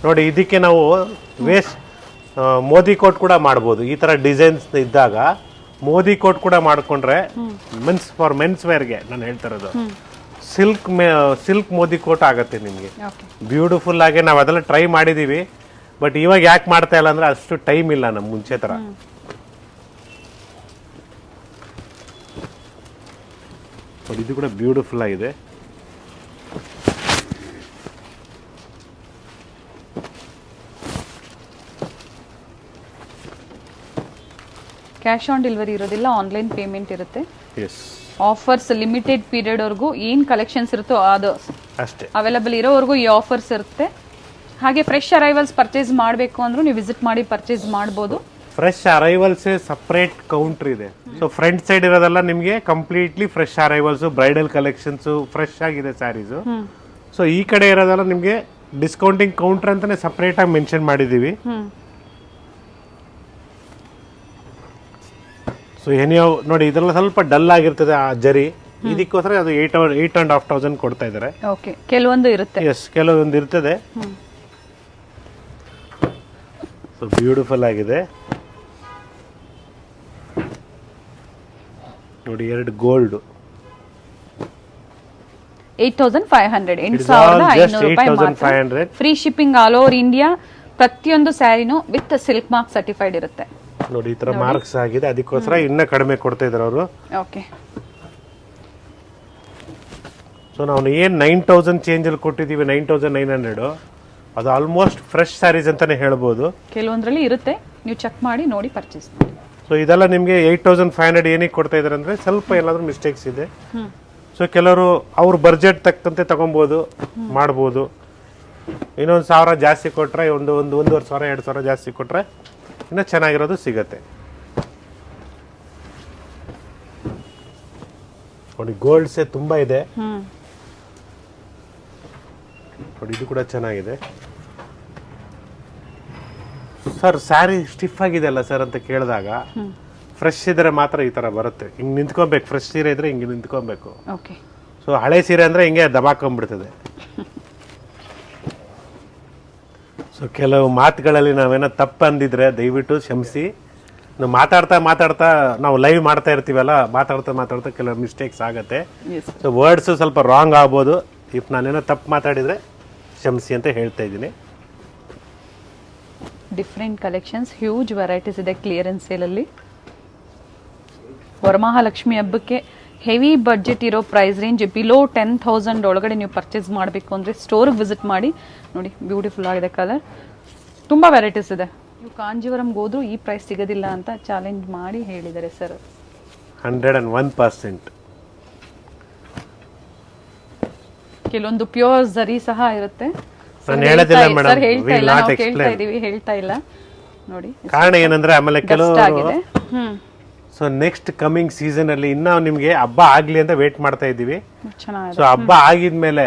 ನೋಡಿ. ಇದಕ್ಕೆ ನಾವು ವೇಸ್ಟ್ ಮೋದಿ ಕೋಟ್ ಕೂಡ ಮಾಡ್ಬೋದು. ಈ ತರ ಡಿಸೈನ್ಸ್ ಇದ್ದಾಗ ಮೋದಿ ಕೋಟ್ ಕೂಡ ಮಾಡ್ಕೊಂಡ್ರೆ ಮೆನ್ಸ್ ಫಾರ್ ಮೆನ್ಸ್ ವೇರ್ಗೆ ನಾನು ಹೇಳ್ತಾ ಇರೋದು, ಸಿಲ್ಕ್ ಮೋದಿ ಕೋಟ್ ಆಗತ್ತೆ ನಿಮ್ಗೆ ಬ್ಯೂಟಿಫುಲ್ ಆಗಿ. ನಾವ್ ಅದೆಲ್ಲ ಟ್ರೈ ಮಾಡಿದೀವಿ, ಬಟ್ ಇವಾಗ ಯಾಕೆ ಮಾಡ್ತಾ ಇಲ್ಲ ಅಂದ್ರೆ ಅಷ್ಟು ಟೈಮ್ ಇಲ್ಲ ನಮ್ ಮುಂಚೆ ತರ. ಇದು ಕೂಡ ಬ್ಯೂಟಿಫುಲ್ ಆಗಿದೆ. ಕ್ಯಾಶ್ ಆನ್ ಡೆಲಿವರಿ ಇರೋದಿಲ್ಲ, ಆನ್ಲೈನ್ ಪೇಮೆಂಟ್ ಇರುತ್ತೆ. ಎಸ್, ಆಫರ್ಸ್ ಲಿಮಿಟೆಡ್ ಪೀರಿಯಡ್ ವರ್ಗೂ ಏನ್ ಕಲೆಕ್ಷನ್ಸ್ ಇರುತ್ತೋ ಅದು ಅಷ್ಟೇ ಅವೈಲೇಬಲ್ ಇರೋವರೆಗೂ ಈ ಆಫರ್ಸ್ ಇರುತ್ತೆ. ಹಾಗೆ ಫ್ರೆಶ್ ಅರೈವಲ್ಸ್ ಪರ್ಚೇಸ್ ಮಾಡಬೇಕು ಅಂದ್ರೂ ನೀವು ವಿಸಿಟ್ ಮಾಡಿ ಪರ್ಚೇಸ್ ಮಾಡಬಹುದು. ಫ್ರೆಶ್ ಅರೈವಲ್ಸ್ ಸಪರೇಟ್ ಕೌಂಟರ್ ಇದೆ. ಸೊ ಫ್ರಂಟ್ ಸೈಡ್ ಇರೋದೆಲ್ಲ ನಿಮಗೆ completely fresh arrivals, bridal collections fresh ಆಗಿದೆ ಸ್ಯಾರೀಸ್. ಸೊ ಈ ಕಡೆ ಇರೋದೆಲ್ಲ ನಿಮಗೆ ಡಿಸ್ಕೌಂಟಿಂಗ್ ಕೌಂಟರ್ ಅಂತಾನೆ ಸಪರೇಟ್ ಆಗಿ ಮೆನ್ಷನ್ ಮಾಡಿದೀವಿ. ಸೊ ಏನಿಯೋ ನೋಡಿ, ಇದೆಲ್ಲ ಸ್ವಲ್ಪ ಡಲ್ ಆಗಿರ್ತದೆ ಆ ಜರಿ, ಇದಕ್ಕೋಸ್ಕರ ಅದು 8,500 ಕೊಡ್ತಾ ಇದ್ದಾರೆ. ಓಕೆ, ಕೆಲವೊಂದು ಇರುತ್ತೆ. ಎಸ್, ಕೆಲವೊಂದು ಇರ್ತದೆ. ಸೊ ಬ್ಯೂಟಿಫುಲ್ ಆಗಿದೆ ನೋಡಿ, 2 gold 8,500 8,500 free shipping all over India. ಪ್ರತಿಯೊಂದು ಸ್ಯಾರಿನೂ ವಿತ್ ಸಿಲ್ಕ್ ಮಾರ್ಕ್ ಸರ್ಟಿಫೈಡ್ ಇರುತ್ತೆ ನೋಡಿ. ಈ ತರ ಮಾರ್ಕ್ಸ್ ಆಗಿದೆ, ಅದಕ್ಕೋಸ್ಕರ ಇನ್ನ ಕಡಿಮೆ ಕೊಡ್ತಾ ಇದ್ದಾರೆ ಅವರು. ಓಕೆ, ಸೊ ನಾವು ಏನ್ 9,000 ಚೇಂಜ್ ಅಲ್ಲಿ ಕೊಟ್ಟಿದೀವಿ, 9,900 ಅದು ಆಲ್ಮೋಸ್ಟ್ ಫ್ರೆಶ್ ಸ್ಯಾರೀಸ್ ಅಂತಾನೆ ಹೇಳ್ಬೋದು. ಕೆಲವೊಂದ್ರಲ್ಲಿ ಇರುತ್ತೆ, ನೀವು ಚೆಕ್ ಮಾಡಿ ನೋಡಿ ಪರ್ಚೇಸ್ ಮಾಡಿ. ಸೊ ಇದೆಲ್ಲ ನಿಮ್ಗೆ 8,500 ಏನಕ್ಕೆ ಕೊಡ್ತಾ ಇದಾರೆ ಅಂದ್ರೆ ಸ್ವಲ್ಪ ಏನಾದ್ರು ಮಿಸ್ಟೇಕ್ಸ್ ಇದೆ. ಸೊ ಕೆಲವರು ಅವ್ರ ಬಜೆಟ್ ತಕ್ಕಂತೆ ತಗೊಬಹುದು, ಮಾಡ್ಬೋದು. ಇನ್ನೊಂದು 1,000 ಜಾಸ್ತಿ ಕೊಟ್ರೆ, ಒಂದೂವರೆ 2,000 ಜಾಸ್ತಿ ಕೊಟ್ರೆ ಇನ್ನ ಚೆನ್ನಾಗಿರೋದು ಸಿಗತ್ತೆ ನೋಡಿ. ಗೋಲ್ಡ್ಸೇ ತುಂಬಾ ಇದೆ ನೋಡಿ, ಇದು ಕೂಡ ಚೆನ್ನಾಗಿದೆ. ಸರ್ ಸ್ಯಾರಿ ಸ್ಟಿಫ್ ಆಗಿದೆ ಅಲ್ಲ ಸರ್ ಅಂತ ಕೇಳಿದಾಗ, ಫ್ರೆಶ್ ಇದ್ರೆ ಮಾತ್ರ ಈ ತರ ಬರುತ್ತೆ. ಹಿಂಗ್ ನಿಂತ್ಕೊಬೇಕು, ಫ್ರೆಶ್ ಸೀರೆ ಇದ್ರೆ ಹಿಂಗೆ ನಿಂತ್ಕೊಬೇಕು. ಸೊ ಹಳೆ ಸೀರೆ ಅಂದ್ರೆ ಹಿಂಗೆ ದಬಾಕೊಂಡ್ಬಿಡ್ತದೆ. ಸೊ ಕೆಲವು ಮಾತುಗಳಲ್ಲಿ ನಾವೇನೋ ತಪ್ಪು ಅಂದಿದ್ರೆ ದಯವಿಟ್ಟು ಕ್ಷಮಿಸಿ. ನಾವು ಮಾತಾಡ್ತಾ ನಾವು ಲೈವ್ ಮಾಡ್ತಾ ಇರ್ತೀವಲ್ಲ, ಮಾತಾಡ್ತಾ ಕೆಲವು ಮಿಸ್ಟೇಕ್ಸ್ ಆಗತ್ತೆ. ಸೊ ವರ್ಡ್ಸ್ ಸ್ವಲ್ಪ ರಾಂಗ್ ಆಗ್ಬೋದು. ಇಫ್ ನಾನೇನೋ ತಪ್ಪು ಮಾತಾಡಿದ್ರೆ ಕ್ಷಮಿಸಿ ಅಂತ ಹೇಳ್ತಾ ಇದ್ದೀನಿ. ಡಿಫ್ರೆಂಟ್ ಕಲೆಕ್ಷನ್ಸ್, ಹ್ಯೂಜ್ ವೆರೈಟೀಸ್ ಇದೆ ಕ್ಲಿಯರೆನ್ಸ್ ಸೇಲ್ ಅಲ್ಲಿ. ವರಮಹಾಲಕ್ಷ್ಮಿ ಹಬ್ಬಕ್ಕೆ ಹೆವಿ ಬಡ್ಜೆಟ್ ಇರೋ ಪ್ರೈಸ್ ರೇಂಜ್ ಬಿಲೋ 10,000 ಒಳಗಡೆ ನೀವು ಪರ್ಚೇಸ್ ಮಾಡಬೇಕು ಅಂದ್ರೆ ಸ್ಟೋರ್ಗೆ ವಿಸಿಟ್ ಮಾಡಿ ನೋಡಿ. ಬ್ಯೂಟಿಫುಲ್ ಆಗಿದೆ ಕಲರ್, ತುಂಬಾ ವೆರೈಟೀಸ್ ಇದೆ. ನೀವು ಕಾಂಜೀವರಂಗೆ ಹೋದ್ರು ಈ ಪ್ರೈಸ್ ಸಿಗೋದಿಲ್ಲ ಅಂತ ಚಾಲೆಂಜ್ ಮಾಡಿ ಹೇಳಿದ್ದಾರೆ ಸರ್. 101%. ಕೆಲವೊಂದು ಪ್ಯೂರ್ ಝರಿ ಸಹ ಇರುತ್ತೆ. ಹೇಳ್ತಾ ಇಲ್ಲ ನೋಡಿ. ಕಾರಣ ಏನಂದ್ರೆ ಆಮೇಲೆ ಕೆಲವರು ಸೊ ನೆಕ್ಸ್ಟ್ ಕಮಿಂಗ್ ಸೀಸನ್ ಅಲ್ಲಿ ಇನ್ನ ನಿಮ್ಗೆ ಹಬ್ಬ ಆಗ್ಲಿ ಅಂತ ವೇಟ್ ಮಾಡ್ತಾ ಇದ್ದೀವಿ. ಸೊ ಹಬ್ಬ ಆಗಿದ್ಮೇಲೆ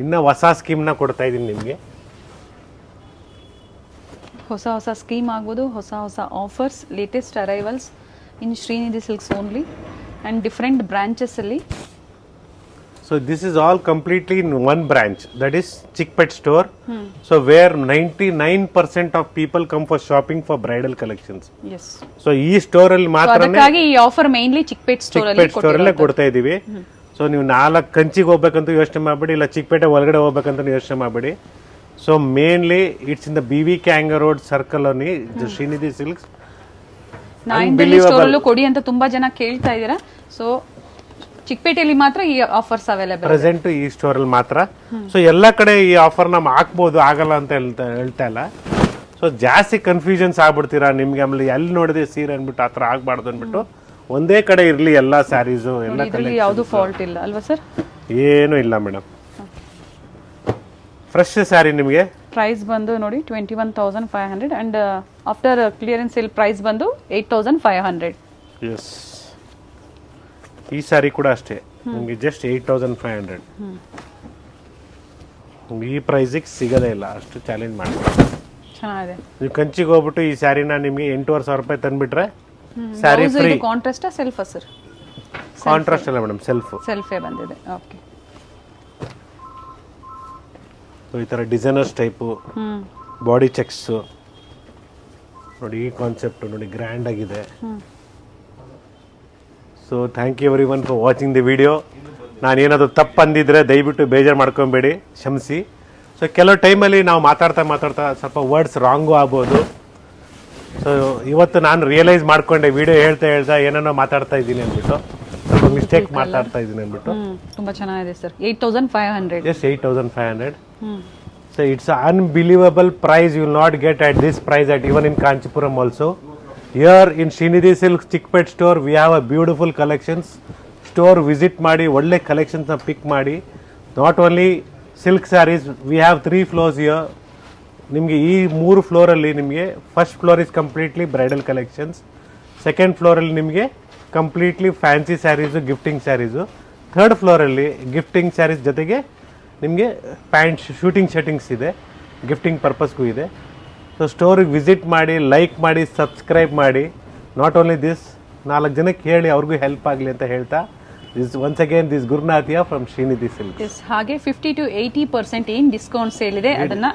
ಇನ್ನ ಹೊಸ ಸ್ಕೀಮ್ ನ ಕೊಡ್ತಾ ಇದೀನಿ ನಿಮ್ಗೆ. ಹೊಸ ಸ್ಕೀಮ್ ಆಗ್ಬೋದು, ಹೊಸ offers, latest arrivals in Srinidhi Silks only and different branches ಅಲ್ಲಿ. So this is all completely in one branch, that is Chickpet store. So where 99% of people come for shopping for bridal collections. Yes. So ಈ store ಅಲ್ಲಿ ಮಾತ್ರ ಅದಕ್ಕಾಗಿ ಈ offer mainly Chickpet store ಅಲ್ಲೇ ಕೊಡ್ತಾ ಇದೀವಿ. So ನೀವು 4 ಕಂಚಿಗೆ ಹೋಗ್ಬೇಕಂತ ಯೋಚನೆ ಮಾಡಬೇಡಿ, ಇಲ್ಲ ಚಿಕ್ಕಪೇಟೆ ಒಳಗಡೆ ಹೋಗ್ಬೇಕಂತ ಯೋಚನೆ ಮಾಡಬೇಡಿ. So mainly it's in the BV Kangar Road circle ಅಲ್ಲಿ ಶ್ರೀನಿಧಿ ಸಿಲ್ಕ್ಸ್. ನಾಯಿಂದಲಿ ಸ್ಟೋರ್ ಅಲ್ಲೂ ಕೊಡಿ ಅಂತ ತುಂಬಾ ಜನ ಕೇಳ್ತಾ ಇದ್ದೀರಾ. ಸೊ ಚಿಕ್ಕಪೇಟೆಯಲ್ಲಿ ಮಾತ್ರ ಈ ಆಫರ್ಸ್ ಅವೈಲೇಬಲ್. ಪ್ರೆಸೆಂಟ್ ಈ ಸ್ಟೋರ್ ಅಲ್ಲಿ ಮಾತ್ರ. ಸೊ ಎಲ್ಲ ಕಡೆ ಈ ಆಫರ್ ನ ಹಾಕ್ಬೋದು, ಆಗಲ್ಲ ಅಂತ ಹೇಳ್ತಾ ಇಲ್ಲ. ಸೊ ಜಾಸ್ತಿ ಕನ್ಫ್ಯೂಷನ್ಸ್ ಆಗ್ಬಿಡ್ತೀರಾ ನಿಮ್ಗೆ, ಆಮೇಲೆ ಎಲ್ಲಿ ನೋಡಿದೆ ಸೀರೆ ಅನ್ಬಿಟ್ಟು ಆತರ ಆಗ್ಬಾರ್ದು ಅನ್ಬಿಟ್ಟು ಒಂದೇ ಕಡೆ ಇರ್ಲಿ ಎಲ್ಲಾ ಸ್ಯಾರೀಸು ಎಲ್ಲ ಇದರಲ್ಲಿ ಯಾವುದು ಫಾಲ್ಟ್ ಇಲ್ಲ ಅಲ್ವಾ ಸರ್? ಏನು ಇಲ್ಲ ಮೇಡಮ್, ಫ್ರೆಶ್ ಸ್ಯಾರಿ ನಿಮಗೆ. ಪ್ರೈಸ್ ಬಂದು ನೋಡಿ 21,500 and after clearance sale price ಬಂದು 8,500. ಎಸ್, ಈ ಸ್ಯಾರಿ ಕೂಡ ಅಷ್ಟೇ ನಿಮಗೆ ಜಸ್ಟ್ 8,500. ಈ ಪ್ರೈಸಿಗೆ ಸಿಗೋದೇ ಇಲ್ಲ, ಅಷ್ಟು ಚಾಲೆಂಜ್ ಮಾಡಿ. ಚೆನ್ನಾಗಿದೆ. ನೀವು ಕಂಚಿಗೆ ಹೋಗ್ಬಿಟ್ಟು ಈ ಸ್ಯಾರಿನ ನಿಮಗೆ 8,500 ರೂಪಾಯಿ ತಂದ್ಬಿಟ್ರೆ sari free. Contrast self sir? Contrast ಅಲ್ಲ ಮೇಡಮ್, ಸೆಲ್ಫೇ ಬಂದಿದೆ. ಓಕೆ. ಈ ತರ ಡಿಸೈನರ್ಸ್ ಟೈಪು ಬಾಡಿ ಚೆಕ್ಸ್ ನೋಡಿ, ಈ ಕಾನ್ಸೆಪ್ಟ್ ನೋಡಿ ಗ್ರ್ಯಾಂಡ್ ಆಗಿದೆ. So thank you every one for watching the video. ನಾನು ಏನಾದರೂ ತಪ್ಪು ಅಂದಿದ್ರೆ ದಯವಿಟ್ಟು ಬೇಜಾರು ಮಾಡ್ಕೊಬೇಡಿ, ಕ್ಷಮಿಸಿ. ಸೊ ಕೆಲವು ಟೈಮಲ್ಲಿ ನಾವು ಮಾತಾಡ್ತಾ ಸ್ವಲ್ಪ ವರ್ಡ್ಸ್ ರಾಂಗು ಆಗ್ಬೋದು. ಸೊ ಇವತ್ತು ನಾನು ರಿಯಲೈಸ್ ಮಾಡ್ಕೊಂಡೆ ವಿಡಿಯೋ ಹೇಳ್ತಾ ಏನೇನೋ ಮಾತಾಡ್ತಾ ಇದ್ದೀನಿ ಅಂದ್ಬಿಟ್ಟು, ಸ್ವಲ್ಪ ಮಿಸ್ಟೇಕ್ ಮಾತಾಡ್ತಾ ಇದ್ದೀನಿ ಅಂದ್ಬಿಟ್ಟು. ತುಂಬಾ ಚೆನ್ನಾಗಿದೆ sir. 8,500. Just 8,500. So it's an unbelievable price. You will not get at this price at even in Kanchipuram also. Here in Srinidhi Silks Chickpet store we have a beautiful collections. Store visit ಮಾಡಿ ಒಳ್ಳೆ collections ನ pick ಮಾಡಿ. Not only silk sarees, we have 3 floors here. ನಿಮಗೆ ಈ 3 floor ಅಲ್ಲಿ ನಿಮಗೆ first floor is completely bridal collections, second floor ಅಲ್ಲಿ ನಿಮಗೆ completely fancy saris, gifting saris, third floor ಅಲ್ಲಿ ಗಿಫ್ಟಿಂಗ್ ಸ್ಯಾರೀಸ್ ಜೊತೆಗೆ ನಿಮಗೆ ಪ್ಯಾಂಟ್ ಶೂಟಿಂಗ್ ಸೆಟ್ಟಿಂಗ್ಸ್ ಇದೆ, ಗಿಫ್ಟಿಂಗ್ ಪರ್ಪಸ್ಗೂ ಇದೆ. ಸೊ ಸ್ಟೋರಿಗೆ ವಿಸಿಟ್ ಮಾಡಿ, ಲೈಕ್ ಮಾಡಿ, ಸಬ್ಸ್ಕ್ರೈಬ್ ಮಾಡಿ. ನಾಟ್ ಓನ್ಲಿ ದಿಸ್, 4 ಜನಕ್ಕೆ ಹೇಳಿ ಅವ್ರಿಗೂ ಹೆಲ್ಪ್ ಆಗಲಿ ಅಂತ ಹೇಳ್ತಾ, ದಿಸ್ ಒನ್ಸ್ ಅಗೇನ್ ದಿಸ್ ಗುರುನಾಥಿಯಾ ಫ್ರಮ್ ಶ್ರೀನಿಧಿ ಸಿಲ್ಕ್. ಹಾಗೆ 50 to 80% ಏನ್ ಡಿಸ್ಕೌಂಟ್ ಸೇಲ್ ಇದೆ ಅದನ್ನ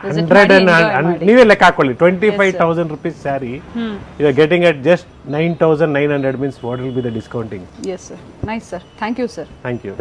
100 ನೀವೇ ಲೆಕ್ಕ ಹಾಕೊಳ್ಳಿ. 25,000 rupees saree you are getting at just 9,900 means what will be the discounting? Yes sir. Nice sir. Thank you sir. Thank you.